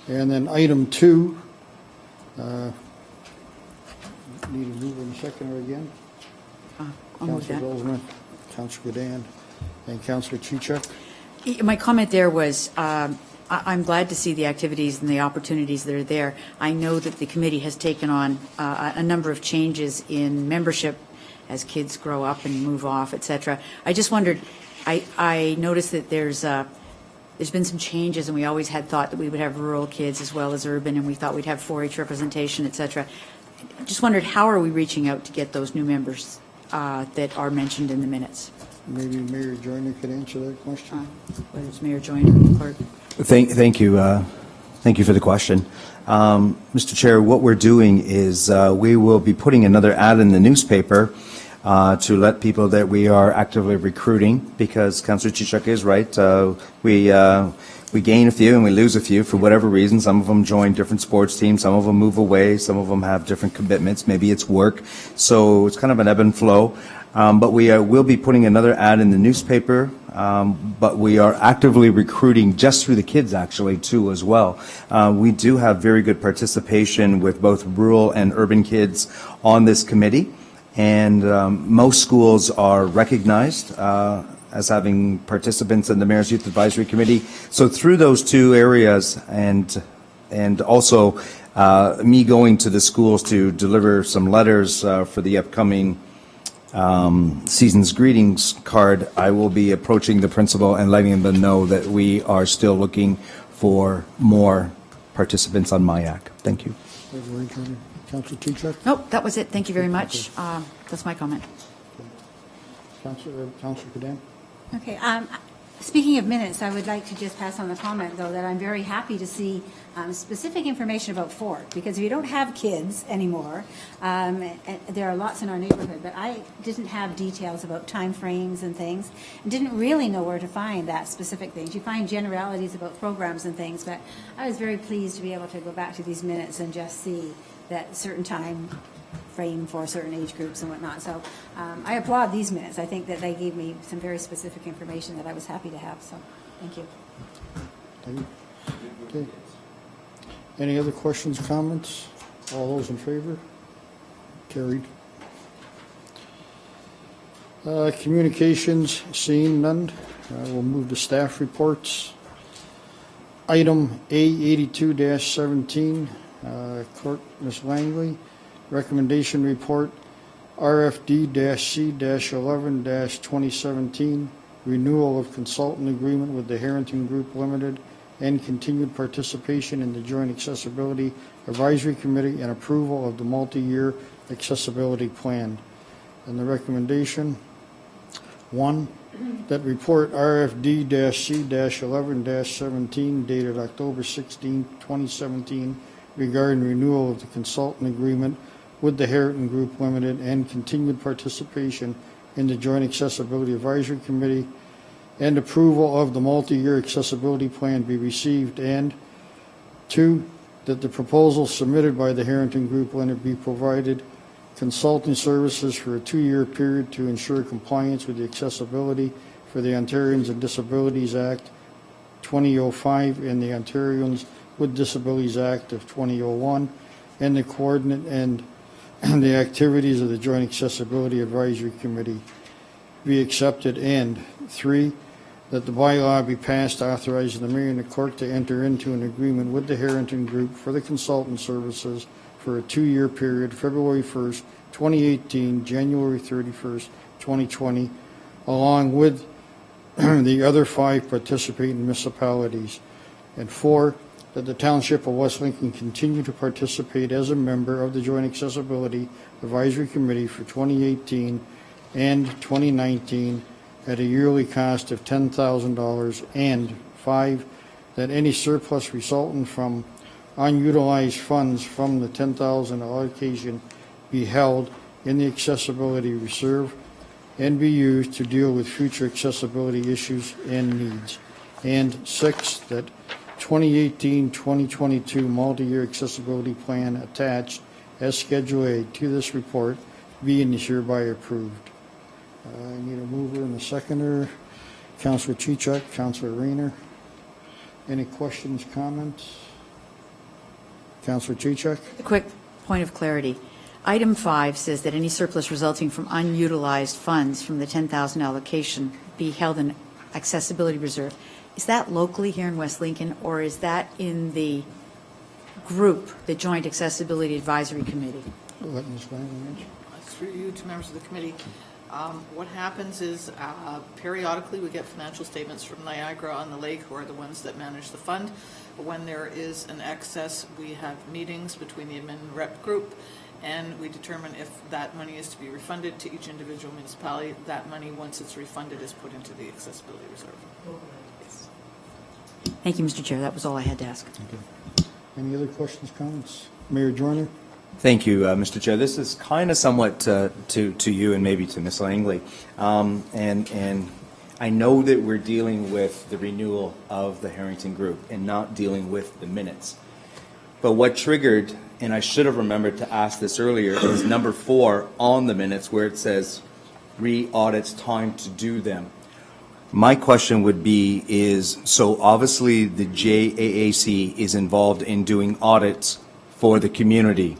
And then item 2, need a mover and a seconder again? I'll move Councilor that. Bozeman, Councilor Gadan, and Councilor Chichak. My comment there was, I'm glad to see the activities and the opportunities that are there. I know that the committee has taken on a number of changes in membership as kids grow up and move off, et cetera. I just wondered, I noticed that there's been some changes, and we always had thought that we would have rural kids as well as urban, and we thought we'd have 4-H representation, et cetera. Just wondered, how are we reaching out to get those new members that are mentioned in the minutes? Maybe Mayor Joyner could answer that question. Whether it's Mayor Joyner, clerk. Thank you. Thank you for the question. Mr. Chair, what we're doing is we will be putting another ad in the newspaper to let people that we are actively recruiting, because Councillor Chichuk is right. We gain a few and we lose a few for whatever reason. Some of them join different sports teams, some of them move away, some of them have different commitments. Maybe it's work. So it's kind of an ebb and flow. But we will be putting another ad in the newspaper, but we are actively recruiting just through the kids, actually, too, as well. We do have very good participation with both rural and urban kids on this committee, and most schools are recognized as having participants in the Mayor's Youth Advisory Committee. So through those two areas, and also me going to the schools to deliver some letters for the upcoming season's greetings card, I will be approaching the principal and letting them know that we are still looking for more participants on MIAC. Thank you. Councillor Chichuk? Nope, that was it. Thank you very much. That's my comment. Councillor Cadan? Okay, speaking of minutes, I would like to just pass on the comment, though, that I'm very happy to see specific information about Fort, because if you don't have kids anymore, there are lots in our neighborhood, but I didn't have details about timeframes and things, and didn't really know where to find that specific things. You find generalities about programs and things, but I was very pleased to be able to go back to these minutes and just see that certain time frame for certain age groups and whatnot. So I applaud these minutes. I think that they gave me some very specific information that I was happy to have. So thank you. Thank you. Okay. Any other questions, comments? All those in favor? Carried. Communications, seeing none. We'll move to staff reports. Item A82-17, Clerk Ms. Langley. Recommendation report, RFD-C-11-2017, renewal of consultant agreement with the Harrington Group Limited and continued participation in the Joint Accessibility Advisory Committee and approval of the multi-year accessibility plan. And the recommendation, 1, that report RFD-C-11-17 dated October 16, 2017 regarding renewal of the consultant agreement with the Harrington Group Limited and continued participation in the Joint Accessibility Advisory Committee and approval of the multi-year accessibility plan be received, and 2, that the proposal submitted by the Harrington Group Limited be provided consulting services for a 2-year period to ensure compliance with the Accessibility for the Ontarians with Disabilities Act 2005 and the Ontarians with Disabilities Act of 2001 and the coordinate and the activities of the Joint Accessibility Advisory Committee be accepted, and 3, that the bylaw be passed authorizing the mayor and the clerk to enter into an agreement with the Harrington Group for the consultant services for a 2-year period, February 1st, 2018, January 31st, 2020, along with the other 5 participating municipalities, and 4, that the Township of West Lincoln continue to participate as a member of the Joint Accessibility Advisory Committee for 2018 and 2019 at a yearly cost of $10,000, and 5, that any surplus resultant from unutilized funds from the $10,000 allocation be held in the Accessibility Reserve and be used to deal with future accessibility issues and needs, and 6, that 2018-2022 multi-year accessibility plan attached as Schedule A to this report be and is hereby approved. I need a mover and a seconder. Councillor Chichuk, Councillor Rayner. Any questions, comments? Councillor Chichuk? A quick point of clarity. Item 5 says that any surplus resulting from unutilized funds from the 10,000 allocation be held in accessibility reserve. Is that locally here in West Lincoln, or is that in the group, the Joint Accessibility Advisory Committee? Let Ms. Langley answer. Through you to members of the committee. What happens is periodically we get financial statements from Niagara on the Lake, who are the ones that manage the fund. When there is an excess, we have meetings between the admin and rep group, and we determine if that money is to be refunded to each individual municipality. That money, once it's refunded, is put into the accessibility reserve. Thank you, Mr. Chair. That was all I had to ask. Any other questions, comments? Mayor Joyner? Thank you, Mr. Chair. This is kind of somewhat to you and maybe to Ms. Langley. And I know that we're dealing with the renewal of the Harrington Group and not dealing with the minutes. But what triggered, and I should have remembered to ask this earlier, is number 4 on the minutes where it says re-audits, time to do them. My question would be is, so obviously the JAAC is involved in doing audits for the community.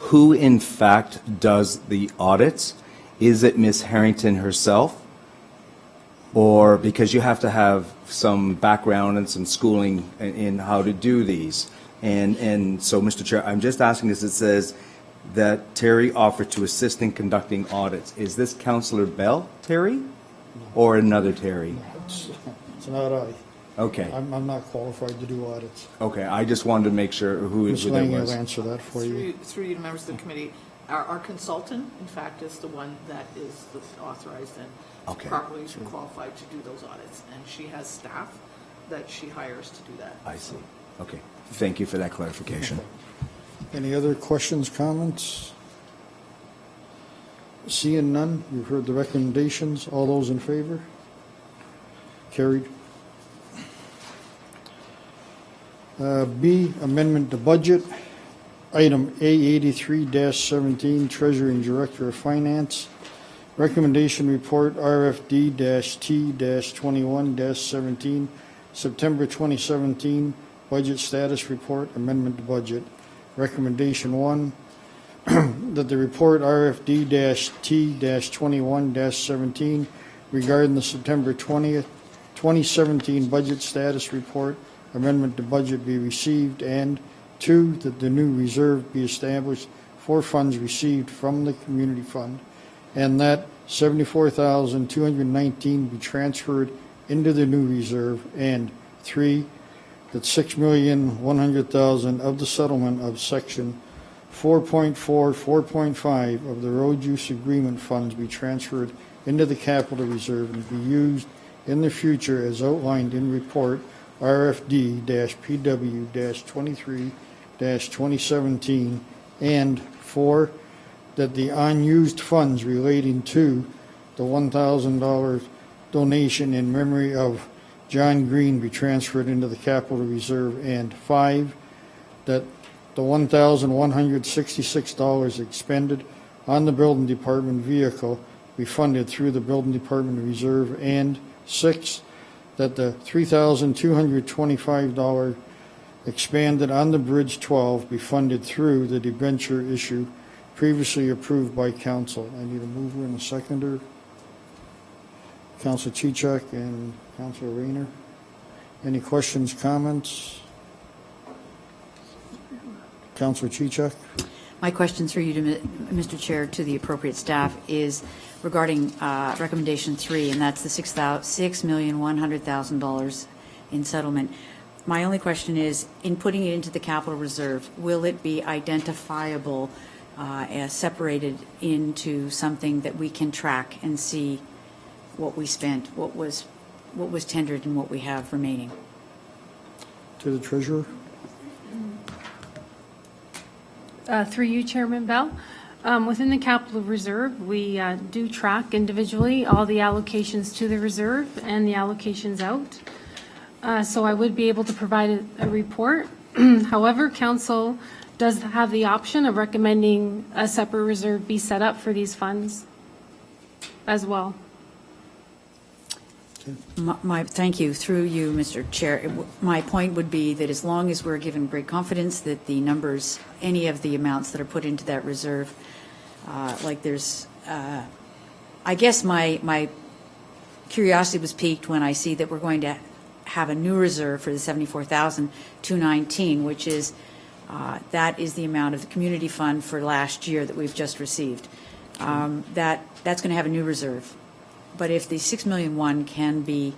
Who in fact does the audits? Is it Ms. Harrington herself? Or because you have to have some background and some schooling in how to do these. And so, Mr. Chair, I'm just asking this. It says that Terry offered to assist in conducting audits. Is this Councillor Bell, Terry? Or another Terry? It's not I. Okay, I'm not qualified to do audits. okay. I just wanted to make sure who Ms. it Lange will was. answer that for you. Through you to members of the committee, our consultant, in fact, is the one that is authorized and Okay. properly qualified to do those audits. And she has staff that she hires to do that. I see. Okay. Thank you for that clarification. Any other questions, comments? Seeing none, you've heard the recommendations. All those in favor? Carried. B, amendment to budget. Item A83-17, Treasurer and Director of Finance. Recommendation report RFD-T-21-17, September 2017, budget status report, amendment to budget. Recommendation 1, that the report RFD-T-21-17 regarding the September 20th, 2017 budget status report, amendment to budget be received, and 2, that the new reserve be established for funds received from the community fund, and that $74,219 be transferred into the new reserve, and 3, that $6,100,000 of the settlement of section 4.5 of the road use agreement funds be transferred into the capital reserve and be used in the future as outlined in report RFD-PW-23-2017, and 4, that the unused funds relating to the $1,000 donation in memory of John Green be transferred into the capital reserve, and 5, that the $1,166 expended on the building department vehicle be funded through the building department reserve, and 6, that the $3,225 expanded on the Bridge 12 be funded through the debenture issue previously approved by council. I need a mover and a seconder. Councilor Chichak and Councilor Rayner. Any questions, comments? Councilor Chichak? My question through you to Mr. Chair to the appropriate staff is regarding recommendation 3, and that's the $6,100,000 in settlement. My only question is, in putting it into the capital reserve, will it be identifiable as separated into something that we can track and see what we spent, what was tendered, and what we have remaining? To the treasurer? Through you, Chairman Bell. Within the capital reserve, we do track individually all the allocations to the reserve and the allocations out. So I would be able to provide a report. However, council does have the option of recommending a separate reserve be set up for these funds as well. Thank you. Through you, Mr. Chair. My point would be that as long as we're given great confidence that the numbers, any of the amounts that are put into that reserve, like there's, I guess my curiosity was piqued when I see that we're going to have a new reserve for the $74,219, which is, that is the amount of the community fund for last year that we've just received. that's going to have a new reserve. But if the 6,000,001 can be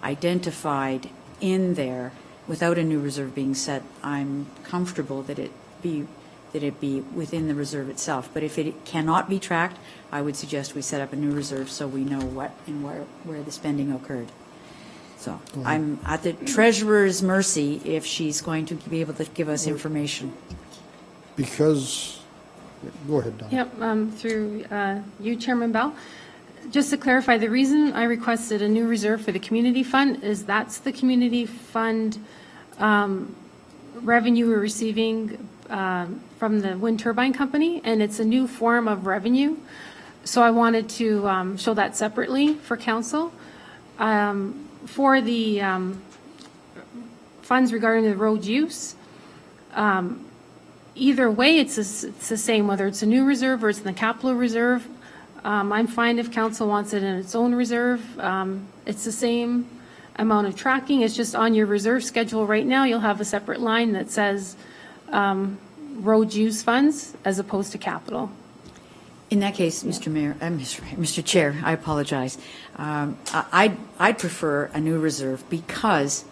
identified in there without a new reserve being set, I'm comfortable that it be within the reserve itself. But if it cannot be tracked, I would suggest we set up a new reserve so we know what and where the spending occurred. So I'm at the treasurer's mercy if she's going to be able to give us information. Because, go ahead, Don. Yep, through you, Chairman Bell. Just to clarify, the reason I requested a new reserve for the community fund is that's the community fund revenue we're receiving from the wind turbine company, and it's a new form of revenue. So I wanted to show that separately for council. For the funds regarding the road use, either way, it's the same, whether it's a new reserve or it's in the capital reserve. I'm fine if council wants it in its own reserve. It's the same amount of tracking. It's just on your reserve schedule right now, you'll have a separate line that says road use funds as opposed to capital. In that case, Mr. Chair, I apologize. I'd prefer a new reserve because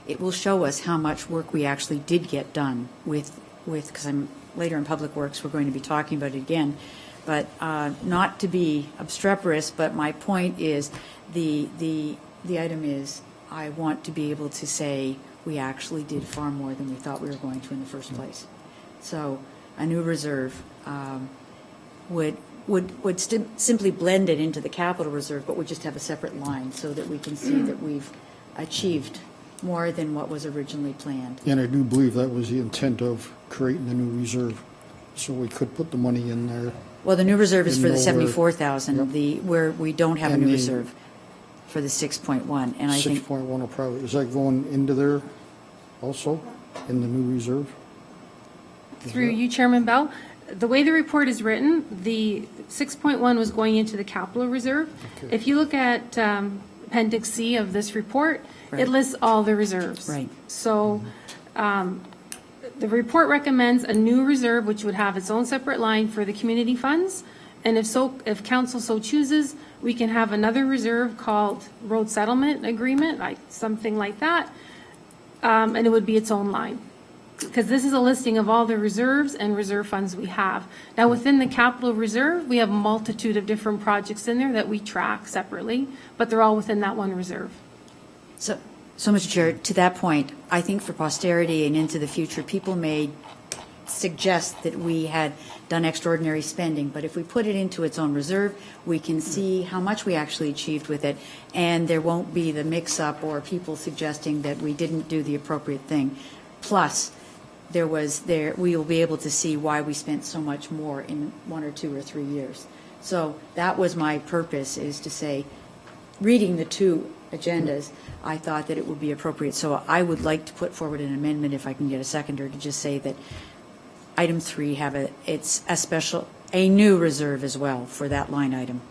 it will show us how much work we actually did get done with because I'm later in Public Works, we're going to be talking about it again. But not to be obstreperous, but my point is the item is I want to be able to say we actually did far more than we thought we were going to in the first place. So a new reserve would simply blend it into the capital reserve, but would just have a separate line so that we can see that we've achieved more than what was originally planned. And I do believe that was the intent of creating the new reserve, so we could put the money in there. Well, the new reserve is for the And know where- 74,000, where we don't have a And new the- reserve for the 6.1, and I think 6.1 will probably, is that going into there also, in the new reserve? Through you, Chairman Bell, the way the report is written, the 6.1 was going into the capital reserve. Okay. If you look at Appendix C of this report, Right. it lists all the reserves. Right. So the report recommends a new reserve, which would have its own separate line for the community funds. And if council so chooses, we can have another reserve called road settlement agreement, something like that. And it would be its own line. Because this is a listing of all the reserves and reserve funds we have. Now, within the capital reserve, we have a multitude of different projects in there that we track separately, but they're all within that one reserve. so. So, Mr. Chair, to that point, I think for posterity and into the future, people may suggest that we had done extraordinary spending, but if we put it into its own reserve, we can see how much we actually achieved with it, and there won't be the mix-up or people suggesting that we didn't do the appropriate thing. Plus, we will be able to see why we spent so much more in 1 or 2 or 3 years. So that was my purpose, is to say, reading the two agendas, I thought that it would be appropriate. So I would like to put forward an amendment, if I can get a seconder, to just say that item 3 it's a new reserve as well for that line item.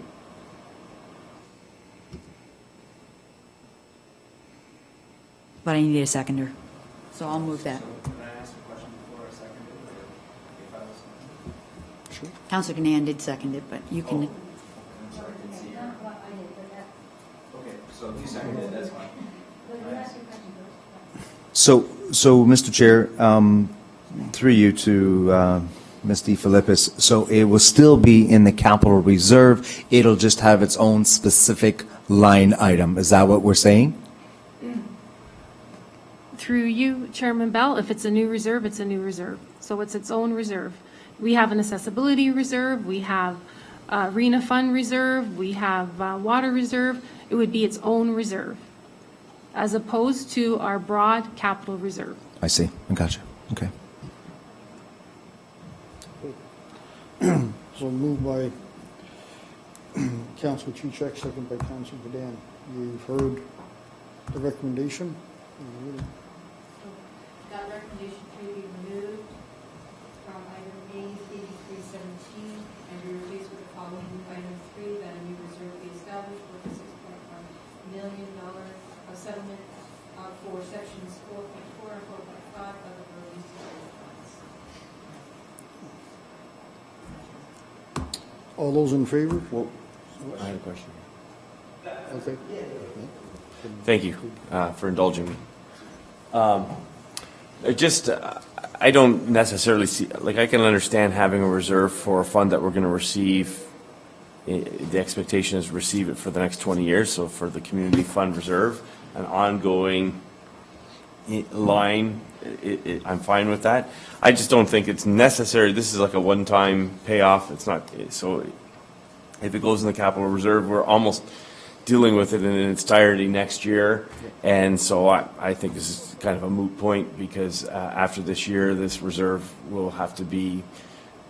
But I need a seconder. So I'll move that. Councillor Ganand did second it, but you can. So, Mr. Chair, through you to Ms. DeFilippis, so it will still be in the capital reserve, it'll just have its own specific line item. Is that what we're saying? Through you, Chairman Bell, if it's a new reserve, it's a new reserve. So it's its own reserve. We have an accessibility reserve, we have RENA fund reserve, we have water reserve. It would be its own reserve, as opposed to our broad capital reserve. I see. I gotcha. Okay. So moved by Councilor Chichek, second by Councilor Gadan. You've heard the recommendation. That recommendation to be removed from item A, 8317, and be replaced with the following item 3, that a new reserve be established worth $6.1 million of settlement for sections 4.4 and 4.5 of the road use funds. All those in favor? Well, I had a question. Okay. Thank you for indulging me. I don't necessarily see, like, I can understand having a reserve for a fund that we're going to receive. The expectation is receive it for the next 20 years, so for the community fund reserve, an ongoing line, I'm fine with that. I just don't think it's necessary. This is like a one-time payoff. It's not, so if it goes in the capital reserve, we're almost dealing with it in its entirety next year. And so I think this is kind of a moot point, because after this year, this reserve will have to be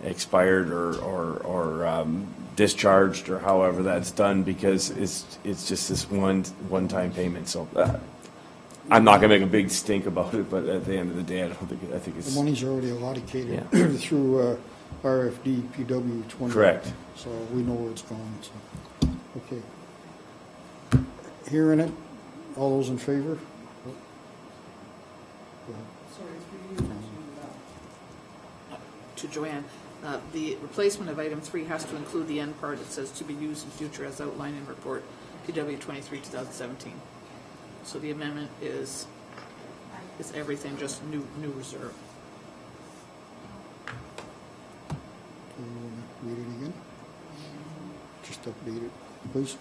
expired or discharged, or however that's done, because it's just this one-time payment. So I'm not going to make a big stink about it, but at the end of the day, I think The it's money's already allocated Yeah. through RFD PW 20. correct. So we know where it's going, so, okay. Hearing it, all those in favor? To Joanne, the replacement of item 3 has to include the end part that says to be used in future as outlined in report PW 23, 2017. So the amendment is everything, just new reserve. Can you read it again? Just update it, please.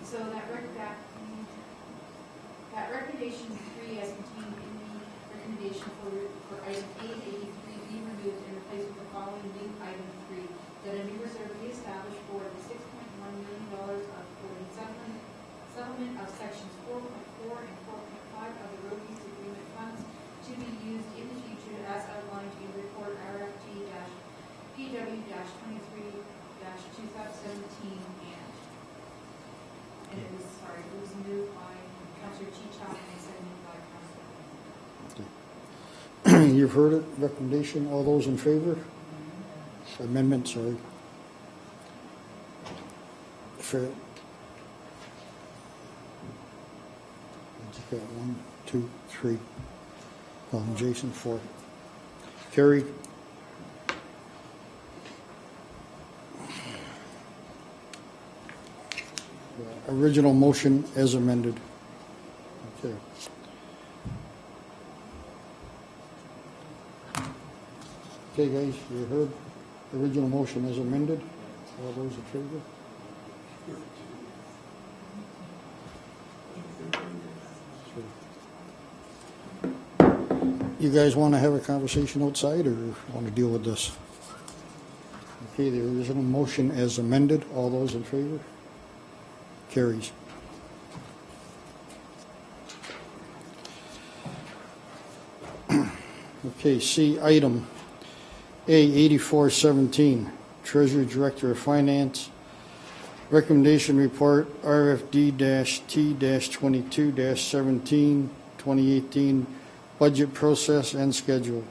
So that recommendation 3 as contained in the recommendation for item 883 be removed and replaced with the following new item 3, that a new reserve be established for the $6.1 million for the settlement of sections 4.4 and 4.5 of the road use agreement funds to be used in the future as outlined in report RFT-PW-23-2017 and it was moved by Councillor Chichak and seconded by Councillor. You've heard it, recommendation, all those in favor? Amendment, sorry. Fair. Just got 1, 2, 3. Jason, 4. Carried. Original motion as amended. Okay. Okay, guys, you heard original motion as amended. All those in favor? You guys want to have a conversation outside or want to deal with this? Okay, the original motion as amended. All those in favor? Carries. Okay, C, item A8417, Treasury Director of Finance. Recommendation report RFD-T-22-17, 2018 budget process and schedule.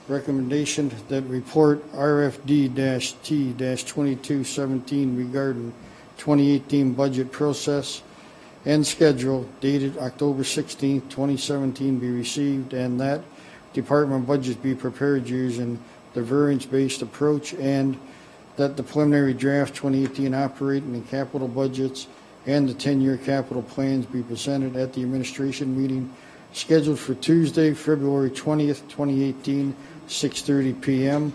Recommendation that report RFD-T-22-17 regarding 2018 budget process and schedule dated October 16, 2017 be received, and that department budgets be prepared using the variance-based approach, and that the preliminary draft 2018 operating and capital budgets and the 10-year capital plans be presented at the administration meeting scheduled for Tuesday, February 20th, 2018, 6:30 p.m.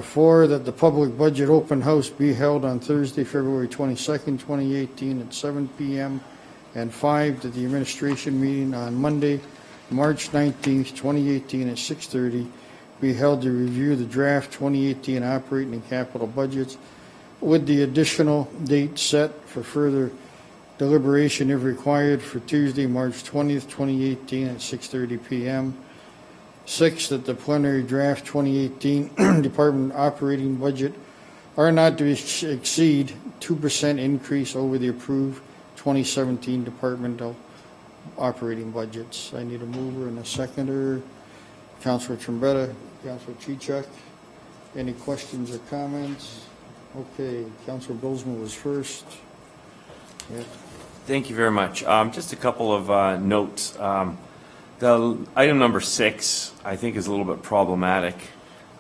4, that the public budget open house be held on Thursday, February 22nd, 2018 at 7 p.m. And 5, that the administration meeting on Monday, March 19th, 2018 at 6:30 be held to review the draft 2018 operating and capital budgets with the additional date set for further deliberation if required for Tuesday, March 20th, 2018 at 6:30 p.m. 6, that the preliminary draft 2018 department operating budget are not to exceed 2% increase over the approved 2017 departmental operating budgets. I need a mover and a seconder. Councillor Trombetta, Councillor Chichak. Any questions or comments? Okay, Councillor Bozeman was first. Yep. Thank you very much. Just a couple of notes. The item number 6, I think, is a little bit problematic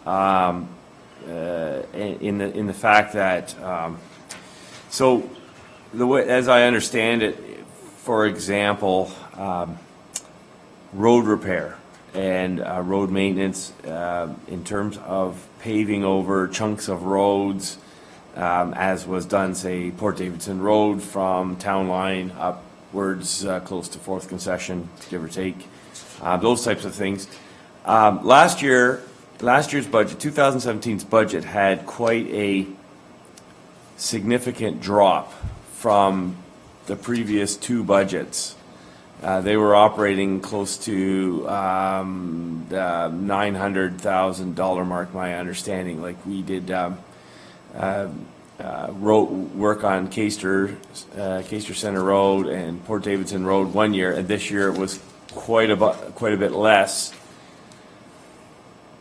in the fact that, so the way, as I understand it, for example, road repair and road maintenance in terms of paving over chunks of roads, as was done, say, Port Davidson Road from Town Line upwards close to 4th Concession, give or take, those types of things. Last year's budget, 2017's budget, had quite a significant drop from the previous 2 budgets. They were operating close to the $900,000 mark, my understanding. Like, we did work on Caister Center Road and Port Davidson Road one year, and this year it was quite a bit less.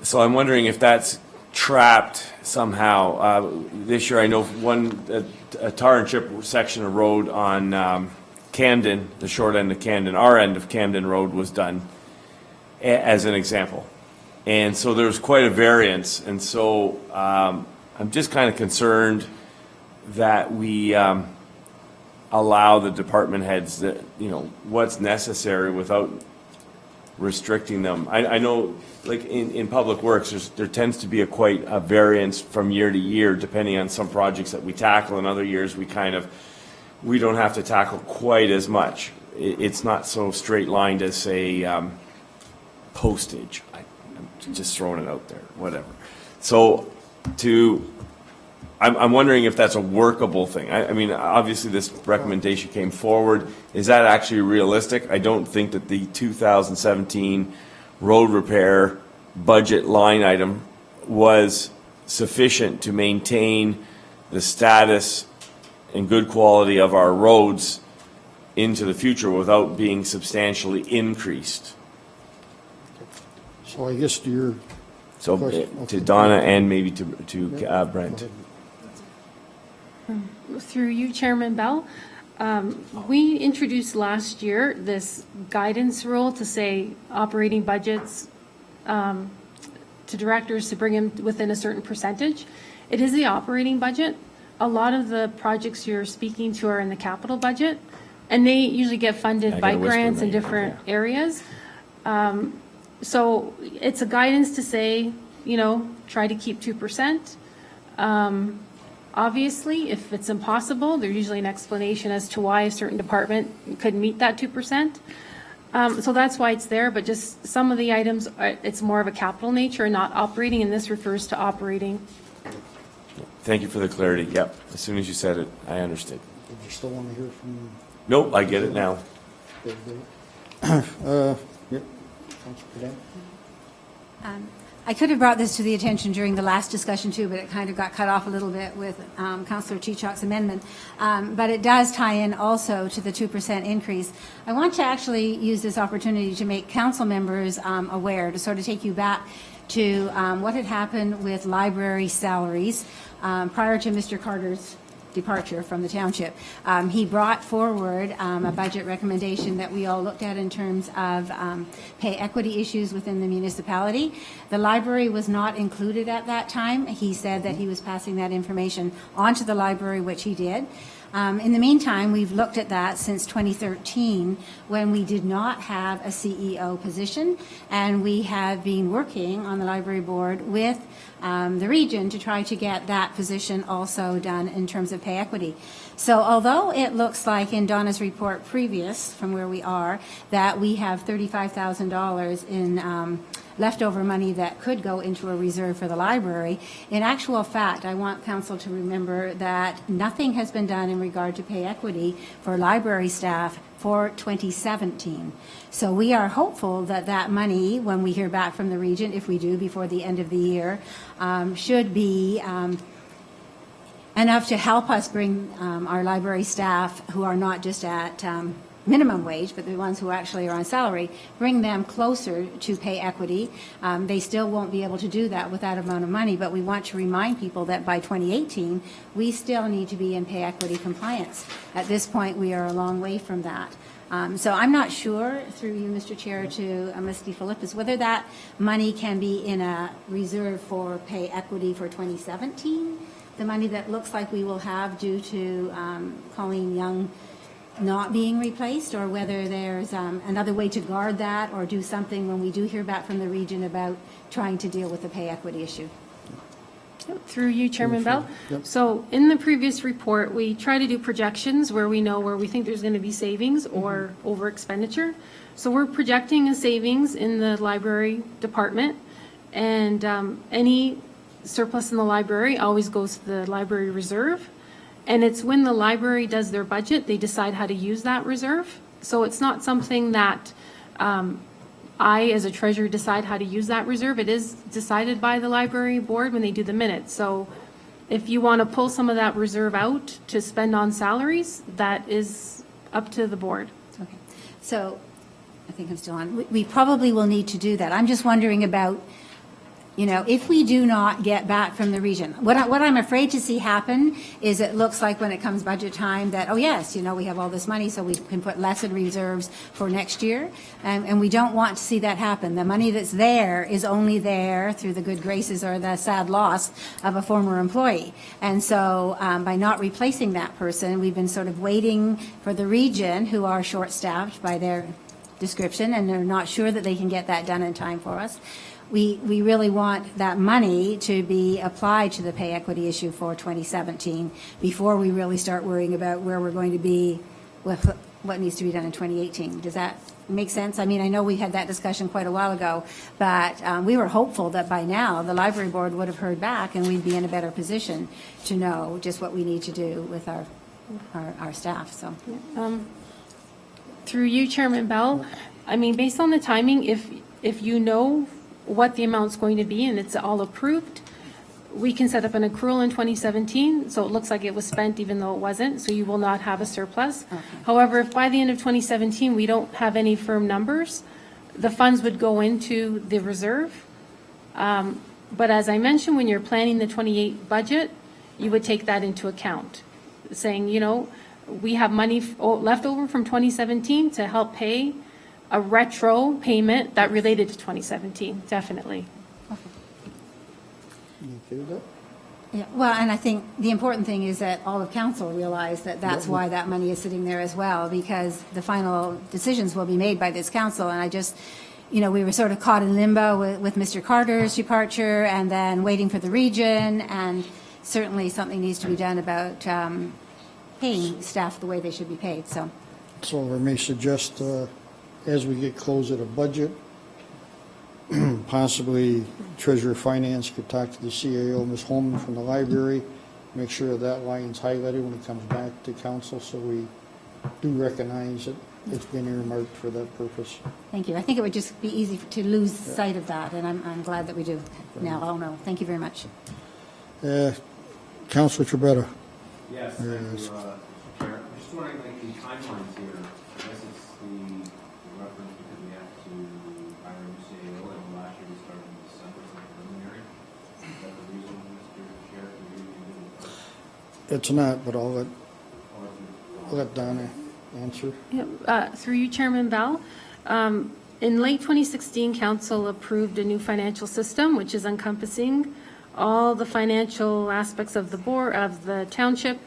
So I'm wondering if that's trapped somehow. This year, I know a tar and chip section of road on Camden, the short end of Camden, our end of Camden Road was done, as an example. And so there's quite a variance. And so I'm just kind of concerned that we allow the department heads that, what's necessary without restricting them. I know, like in public works, there tends to be quite a variance from year to year, depending on some projects that we tackle, and other years we don't have to tackle quite as much. It's not so straight lined as, say, postage. I'm just throwing it out there, whatever. So I'm wondering if that's a workable thing. I mean, obviously this recommendation came forward. Is that actually realistic? I don't think that the 2017 road repair budget line item was sufficient to maintain the status and good quality of our roads into the future without being substantially increased. So I guess to your So question- to Donna and maybe to Brent. Through you, Chairman Bell, we introduced last year this guidance rule to say operating budgets to directors to bring them within a certain percentage. It is the operating budget. A lot of the projects you're speaking to are in the capital budget, and they usually get I funded gotta by whisper grants in in my ear, different areas. So it's a guidance to say, try to keep 2%. Obviously, if it's impossible, there's usually an explanation as to why a certain department couldn't meet that 2%. So that's why it's there, but just some of the items, it's more of a capital nature and not operating, and this refers to operating. Thank you for the clarity. Yep. As soon as you said it, I understood. Did you still want to hear from Nope, I get it now. Councilor Cadet? I could have brought this to the attention during the last discussion too, but it kind of got cut off a little bit with Councillor Chichok's amendment. But it does tie in also to the 2% increase. I want to actually use this opportunity to make council members aware, to sort of take you back to what had happened with library salaries prior to Mr. Carter's departure from the township. He brought forward a budget recommendation that we all looked at in terms of pay equity issues within the municipality. The library was not included at that time. He said that he was passing that information on to the library, which he did. In the meantime, we've looked at that since 2013, when we did not have a CEO position, and we have been working on the library board with the region to try to get that position also done in terms of pay equity. So although it looks like in Donna's report previous from where we are that we have $35,000 in leftover money that could go into a reserve for the library, in actual fact, I want council to remember that nothing has been done in regard to pay equity for library staff for 2017. So we are hopeful that that money, when we hear back from the region, if we do before the end of the year, should be enough to help us bring our library staff, who are not just at minimum wage, but the ones who actually are on salary, bring them closer to pay equity. They still won't be able to do that with that amount of money, but we want to remind people that by 2018, we still need to be in pay equity compliance. At this point, we are a long way from that. So I'm not sure, through you, Mr. Chair, to Ms. DeFilippis, whether that money can be in a reserve for pay equity for 2017, the money that looks like we will have due to Colleen Young not being replaced, or whether there's another way to guard that or do something when we do hear back from the region about trying to deal with the pay equity issue. Through you, Chairman Bell. Yep. So in the previous report, we try to do projections where we know where we think there's going to be savings or over expenditure. So we're projecting a savings in the library department, and any surplus in the library always goes to the library reserve. And it's when the library does their budget, they decide how to use that reserve. So it's not something that I, as a treasurer, decide how to use that reserve. It is decided by the library board when they do the minutes. So if you want to pull some of that reserve out to spend on salaries, that is up to the board. Okay. So I think I'm still on. We probably will need to do that. I'm just wondering about, you know, if we do not get back from the region, what I'm afraid to see happen is it looks like when it comes budget time that, oh yes, you know, we have all this money so we can put less in reserves for next year. And we don't want to see that happen. The money that's there is only there through the good graces or the sad loss of a former employee. And so by not replacing that person, we've been sort of waiting for the region, who are short-staffed by their description, and they're not sure that they can get that done in time for us. We really want that money to be applied to the pay equity issue for 2017 before we really start worrying about where we're going to be with what needs to be done in 2018. Does that make sense? I mean, I know we had that discussion quite a while ago, but we were hopeful that by now the library board would have heard back and we'd be in a better position to know just what we need to do with our staff. So. Through you, Chairman Bell, I mean, based on the timing, if you know what the amount's going to be and it's all approved, we can set up an accrual in 2017, so it looks like it was spent even though it wasn't, so you will not have a surplus. Okay. However, if by the end of 2017 we don't have any firm numbers, the funds would go into the reserve. But as I mentioned, when you're planning the 28 budget, you would take that into account, saying, you know, we have money left over from 2017 to help pay a retro payment that related to 2017, definitely. You okay with that? Yeah, well, and I think the important thing is that all of council realize that that's why that money is sitting there as well, because the final decisions will be made by this council. And I just, you know, we were sort of caught in limbo with Mr. Carter's departure and then waiting for the region, and certainly something needs to be done about paying staff the way they should be paid, so. So I may suggest, as we get closer to budget, possibly Treasurer Finance could talk to the CAO, Ms. Holman from the library, make sure that line's highlighted when it comes back to council, so we do recognize that it's been earmarked for that purpose. Thank you. I think it would just be easy to lose sight of that, and I'm glad that we do. Now I'll know. Thank you very much. Councilor Trabetta. Yes, thank you, Chair. I'm just wondering, like, the timelines here. I guess it's the reference because we have to hire a new CAO, and last year we started in December, it's preliminary. Is that the reason, Mr. Chair, for you to do? It's not, but I'll let Donna answer. Through you, Chairman Bell. In late 2016, council approved a new financial system, which is encompassing all the financial aspects of the board, of the township.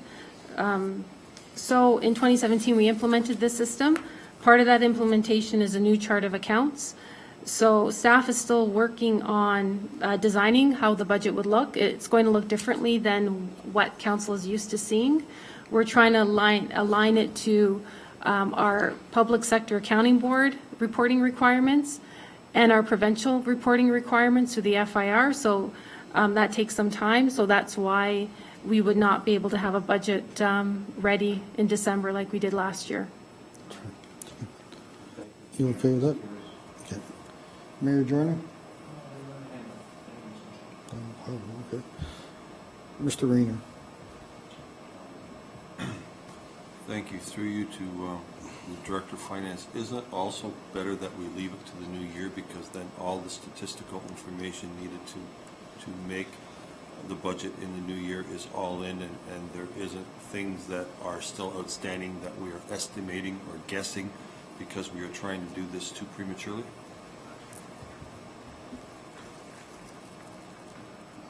So in 2017, we implemented this system. Part of that implementation is a new chart of accounts. So staff is still working on designing how the budget would look. It's going to look differently than what council is used to seeing. We're trying to align it to our public sector accounting board reporting requirements and our provincial reporting requirements to the FIR. So that takes some time. So that's why we would not be able to have a budget ready in December like we did last year. You okay with that? Okay. Mayor Joyner? Okay. Mr. Rayner? Thank you. Through you to the Director of Finance, isn't it also better that we leave it to the new year, because then all the statistical information needed to make the budget in the new year is all in, and there isn't things that are still outstanding that we are estimating or guessing because we are trying to do this too prematurely?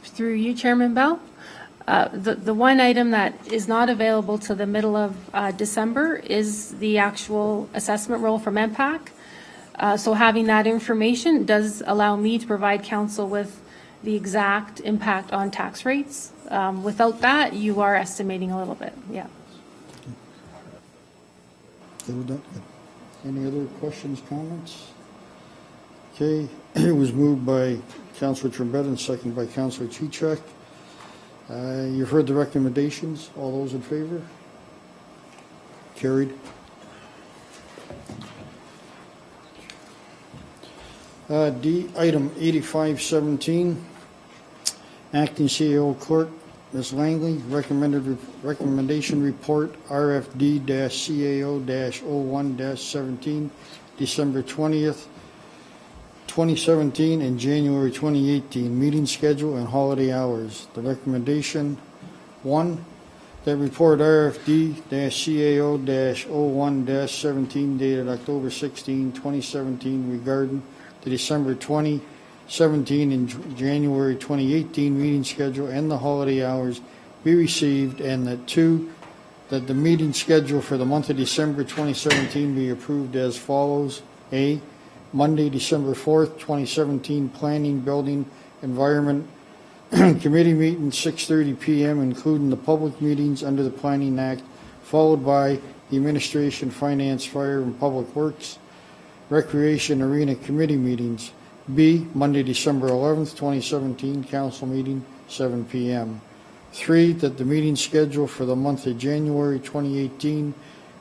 Through you, Chairman Bell. The one item that is not available to the middle of December is the actual assessment roll from MPAC. So having that information does allow me to provide council with the exact impact on tax rates. Without that, you are estimating a little bit, yeah. Okay with that? Any other questions, comments? Okay, it was moved by Councillor Trombetta and seconded by Councillor Chichak. You've heard the recommendations. All those in favor? Carried. D, item 8517, acting CEO clerk, Ms. Langley, recommendation report RFD-CAO-01-17, December 20th, 2017 and January 2018, meeting schedule and holiday hours. The recommendation, 1, that report RFD-CAO-01-17 dated October 16, 2017 regarding the December 2017 and January 2018 meeting schedule and the holiday hours be received, and that 2, that the meeting schedule for the month of December 2017 be approved as follows. A, Monday, December 4th, 2017, Planning, Building, Environment Committee meeting, 6:30 p.m., including the public meetings under the Planning Act, followed by the Administration, Finance, Fire, and Public Works, Recreation Arena Committee meetings. B, Monday, December 11th, 2017, Council meeting, 7 p.m. 3, that the meeting schedule for the month of January 2018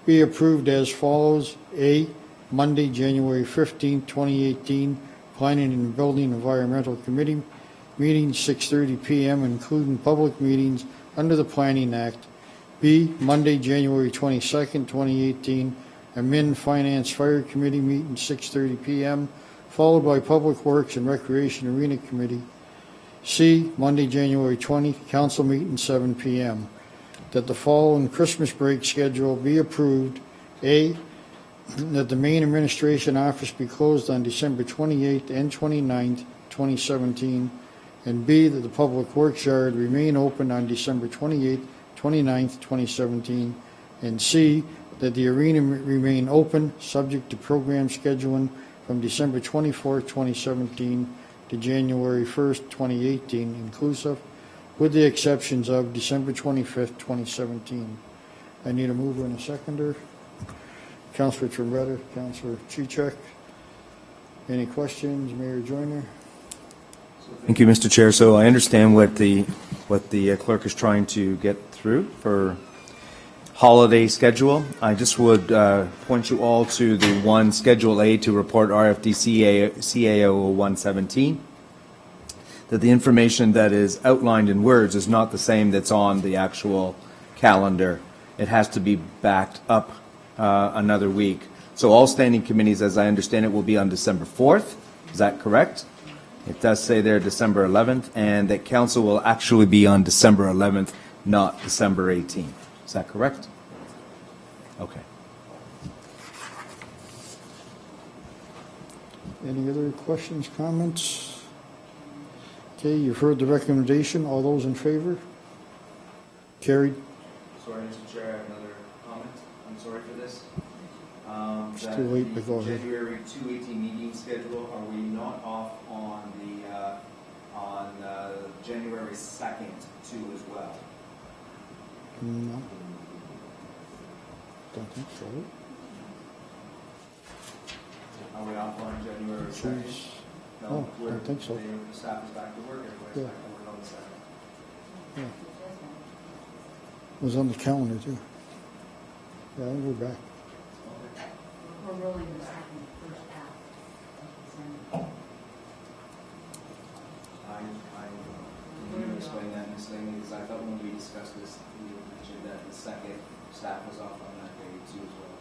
be approved as follows. A, Monday, January 15th, 2018, Planning and Building Environmental Committee meeting, 6:30 p.m., including public meetings under the Planning Act. B, Monday, January 22nd, 2018, Admin, Finance, Fire Committee meeting, 6:30 p.m., followed by Public Works and Recreation Arena Committee. C, Monday, January 20th, Council meeting, 7 p.m. That the following Christmas break schedule be approved. A, that the main administration office be closed on December 28th and 29th, 2017, and B, that the Public Works Yard remain open on December 28th, 29th, 2017, and C, that the arena remain open, subject to program scheduling from December 24th, 2017 to January 1st, 2018, inclusive, with the exceptions of December 25th, 2017. I need a mover and a seconder. Councillor Trombetta, Councillor Chichak. Any questions, Mayor Joyner? Thank you, Mr. Chair. So I understand what the clerk is trying to get through for holiday schedule. I just would point you all to the one Schedule A to report RFD CAO 117, that the information that is outlined in words is not the same that's on the actual calendar. It has to be backed up another week. So all standing committees, as I understand it, will be on December 4th. Is that correct? It does say there December 11th, and that council will actually be on December 11th, not December 18th. Is that correct? Okay. Any other questions, comments? Okay, you've heard the recommendation. All those in favor? Carried. Sorry, Mr. Chair, I have another comment. I'm sorry for this. It's too late, but go ahead. January 2018 meeting schedule, are we not off on January 2nd too as well? No. Don't think so. Are we off on January 2nd? Jeez. No, Oh, I don't think so. The staff is back to work, everybody's Yeah. back to work on the 2nd. Yeah. It was on the calendar, too. Yeah, we're back. We're rolling the second, first half of December. Can you explain that, Ms. Langley? Because I thought when we discussed this, we mentioned that the second staff was off on that day too as well.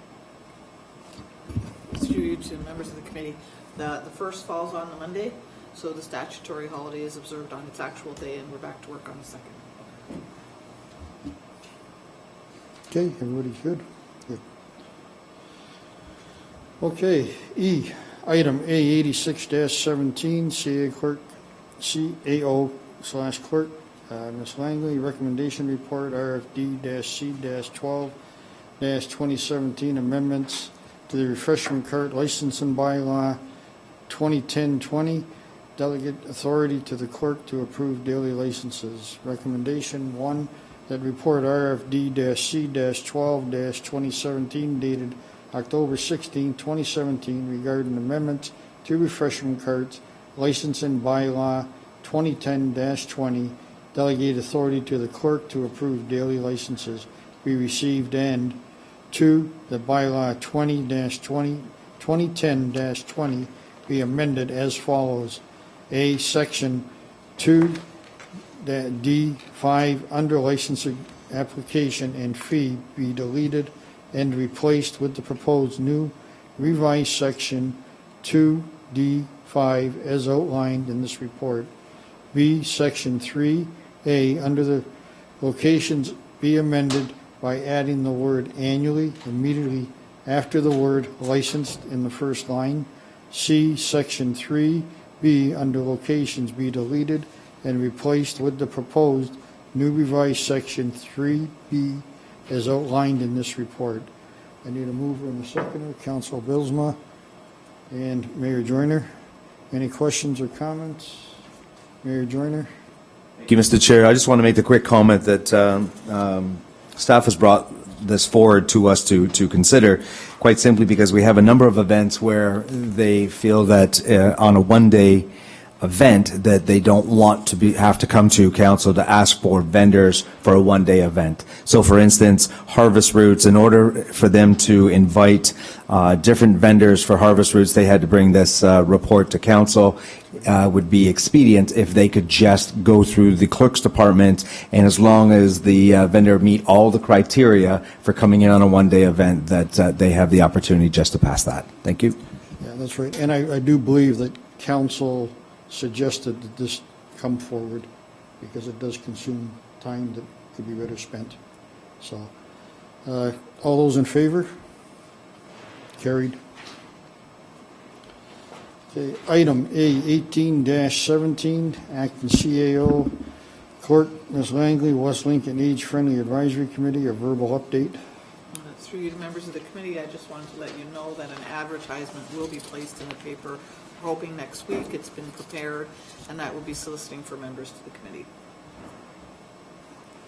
through you to members of the committee, the first falls on the Monday, so the statutory holiday is observed on its actual day, and we're back to work on the second. Okay, everybody's good? Good. Okay, E, item A 86-17, CAO/clerk, Ms. Langley, recommendation report, RFD-C-12-2017, amendments to the refreshment cart licensing bylaw 2010-20, delegate authority to the clerk to approve daily licenses. Recommendation 1, that report RFD-C-12-2017 dated October 16, 2017 regarding amendments to refreshment carts licensing bylaw 2010-20, delegate authority to the clerk to approve daily licenses be received, and 2, the bylaw 2010-20 be amended as follows. A, section 2, D5 under licensing application and fee be deleted and replaced with the proposed new revised section 2D5 as outlined in this report. B, section 3A under the locations be amended by adding the word annually immediately after the word licensed in the first line. C, section 3B under locations be deleted and replaced with the proposed new revised section 3B as outlined in this report. I need a mover and a seconder, Council Bilsma and Mayor Joyner. Any questions or comments? Mayor Joyner? Thank you, Mr. Chair. I just want to make the quick comment that staff has brought this forward to us to consider, quite simply because we have a number of events where they feel that on a one-day event that they don't want to have to come to council to ask for vendors for a one-day event. So for instance, Harvest Roots, in order for them to invite different vendors for Harvest Roots, they had to bring this report to council. Would be expedient if they could just go through the clerk's department, and as long as the vendor meet all the criteria for coming in on a one-day event, that they have the opportunity just to pass that. Thank you. Yeah, that's right. And I do believe that council suggested that this come forward because it does consume time that could be better spent. So, all those in favor? Carried. Okay, item A 18-17, acting CAO, clerk, Ms. Langley, West Lincoln Age Friendly Advisory Committee, a verbal update. Through you to members of the committee, I just wanted to let you know that an advertisement will be placed in the paper, hoping next week. It's been prepared, and that will be soliciting for members to the committee.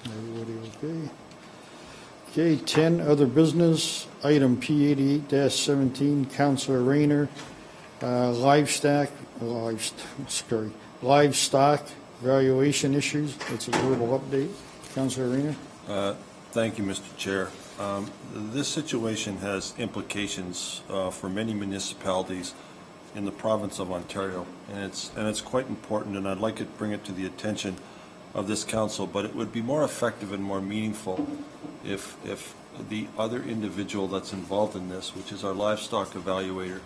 Everybody okay? Okay, 10, other business, item P 88-17, Councilor Rayner, livestock valuation issues. It's a verbal update. Councilor Rayner? Thank you, Mr. Chair. This situation has implications for many municipalities in the province of Ontario, and it's quite important, and I'd like to bring it to the attention of this council, but it would be more effective and more meaningful if the other individual that's involved in this, which is our livestock evaluator,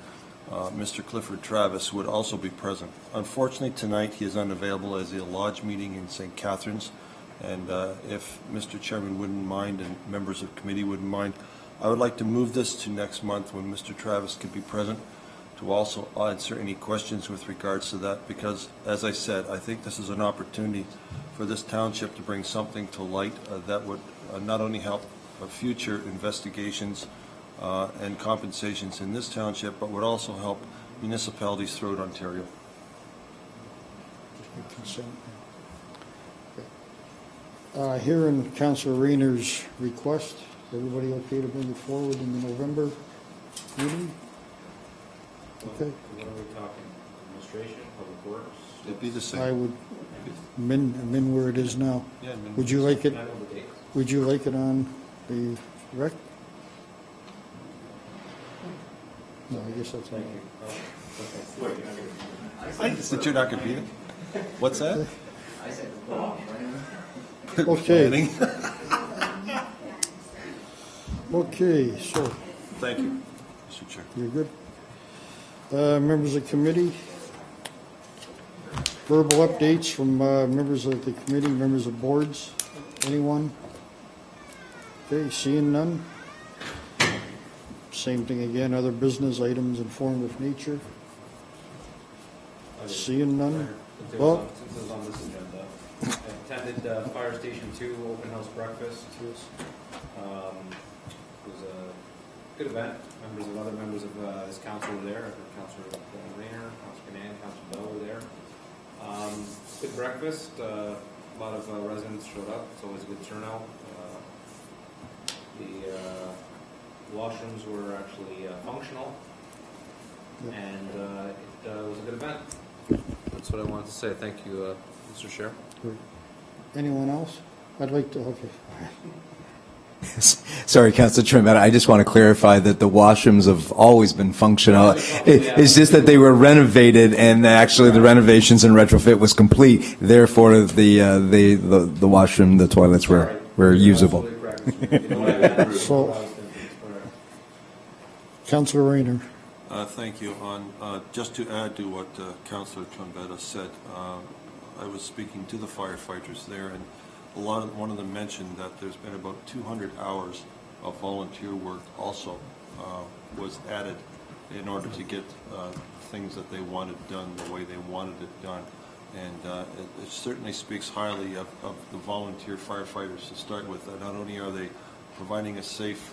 Mr. Clifford Travis, would also be present. Unfortunately, tonight he is unavailable as the lodge meeting in St. Catharines, and if Mr. Chairman wouldn't mind and members of the committee wouldn't mind, I would like to move this to next month when Mr. Travis could be present to also answer any questions with regards to that, because, as I said, I think this is an opportunity for this township to bring something to light that would not only help future investigations and compensations in this township, but would also help municipalities throughout Ontario. Consent. Hearing Councilor Rayner's request, everybody okay to bring it forward in the November meeting? Okay. What are we talking? Administration, public works? It'd be the same. I would amend where it is now. Yeah, amend Would you like it, I know the date. would you like it on the rec? No, I guess that's. Thank you. Oh, okay. Wait, That you're not going to beat it? What's that? I said, well, Okay, Planning? okay, so Thank you, Mr. Chair. you're good? Members of committee, verbal updates from members of the committee, members of boards, anyone? Okay, seeing none. Same thing again, other business items, informative nature. Seeing none. Well, Since it was on this agenda, I attended Fire Station 2 open house breakfast. It was a good event. Other members of this council were there. I heard Councilor Rayner, Councilor Canaan, Councilor Bell were there. Good breakfast. A lot of residents showed up. It's always a good turnout. The washrooms were actually functional, and it was a good event. That's what I wanted to say. Thank you, Mr. Chair. anyone else? I'd like to, okay. Sorry, Councilor Trim, I just want to clarify that the washrooms have always been functional. It's just that they were renovated, and actually the renovations and retrofit was complete. Therefore, the washroom, the toilets were usable. So, Councilor Rayner. Thank you. Just to add to what Councillor Trombetta said, I was speaking to the firefighters there, and one of them mentioned that there's been about 200 hours of volunteer work also was added in order to get things that they wanted done the way they wanted it done. And it certainly speaks highly of the volunteer firefighters to start with. Not only are they providing a safe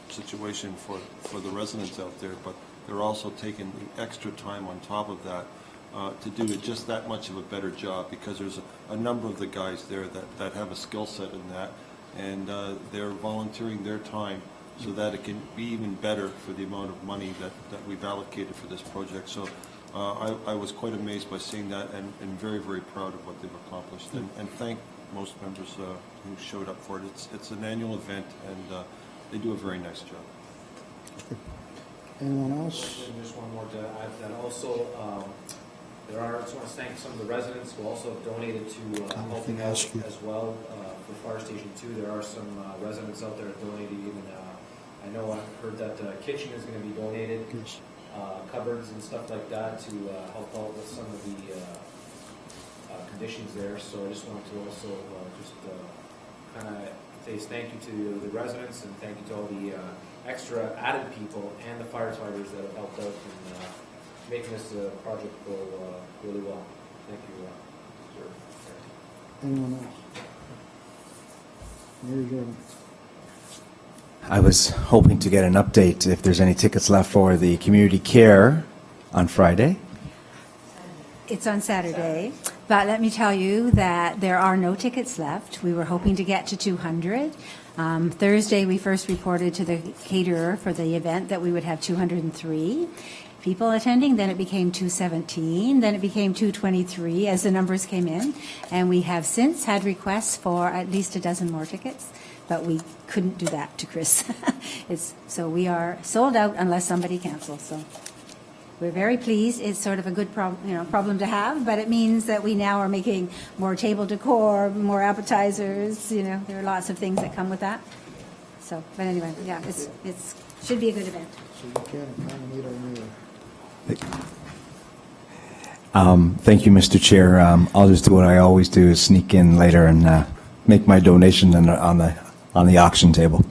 situation for the residents out there, but they're also taking the extra time on top of that to do it just that much of a better job, because there's a number of the guys there that have a skill set in that, and they're volunteering their time so that it can be even better for the amount of money that we've allocated for this project. So I was quite amazed by seeing that, and very, very proud of what they've accomplished, and thank most members who showed up for it. It's an annual event, and they do a very nice job. Anyone else? And just one more to add to that. Also, I just want to thank some of the residents who also have donated to helping out as well for Fire Station 2. There are some residents out there that donated. Even I know I heard that the kitchen is going to be donated, cupboards and stuff like that to help out with some of the conditions there. So I just wanted to also kind of say thank you to the residents, and thank you to all the extra added people and the firefighters that have helped out in making this project go really well. Thank you, sir. Anyone else? Mary Jo. I was hoping to get an update if there's any tickets left for the community care on Friday. It's on Saturday, but let me tell you that there are no tickets left. We were hoping to get to 200. Thursday, we first reported to the caterer for the event that we would have 203 people attending. Then it became 217. Then it became 223 as the numbers came in. And we have since had requests for at least a dozen more tickets, but we couldn't do that to Chris. So we are sold out unless somebody cancels. So we're very pleased. It's sort of a good problem to have, but it means that we now are making more table decor, more appetizers. There are lots of things that come with that. So, but anyway, yeah, it's should be a good event. So you can accommodate our mayor. Thank you, Mr. Chair. I'll just do what I always do, is sneak in later and make my donation on the auction table.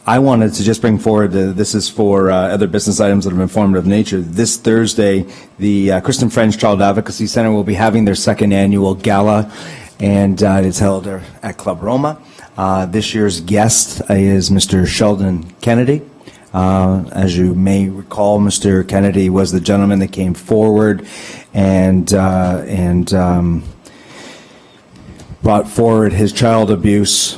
I wanted to just bring forward, this is for other business items that are informative nature. This Thursday, the Kristen French Child Advocacy Center will be having their second annual gala, and it's held at Club Roma. This year's guest is Mr. Sheldon Kennedy. As you may recall, Mr. Kennedy was the gentleman that came forward and brought forward his child abuse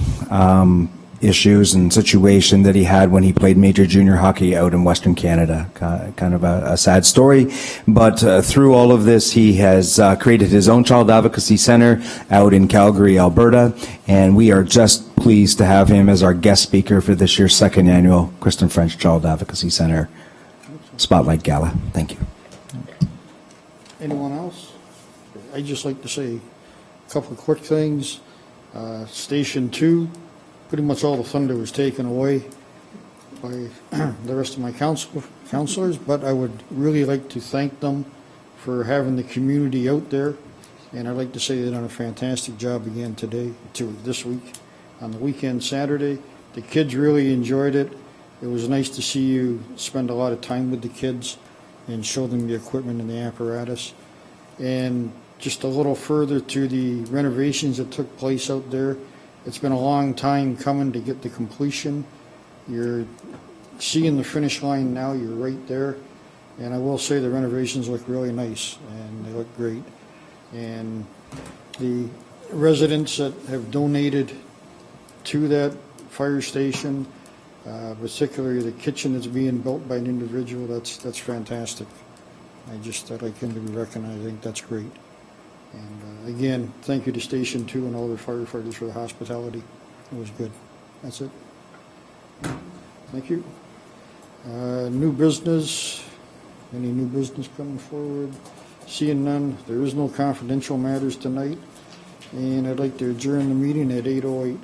issues and situation that he had when he played major junior hockey out in Western Canada. Kind of a sad story, but through all of this, he has created his own child advocacy center out in Calgary, Alberta, and we are just pleased to have him as our guest speaker for this year's second annual Kristen French Child Advocacy Center Spotlight Gala. Thank you. Anyone else? I'd just like to say a couple of quick things. Station 2, pretty much all the thunder was taken away. by the rest of my counselors, but I would really like to thank them for having the community out there. And I'd like to say they've done a fantastic job again this week. On the weekend, Saturday, the kids really enjoyed it. It was nice to see you spend a lot of time with the kids and show them the equipment and the apparatus. And just a little further to the renovations that took place out there. It's been a long time coming to get the completion. You're seeing the finish line now, you're right there. And I will say the renovations look really nice, and they look great. And the residents that have donated to that fire station, particularly the kitchen that's being built by an individual, that's fantastic. I'd like him to be recognized. I think that's great. And again, thank you to Station 2 and all the firefighters for the hospitality. It was good. That's it. Thank you. New business. Any new business coming forward? Seeing none, there is no confidential matters tonight. And I'd like to adjourn the meeting at 8:08.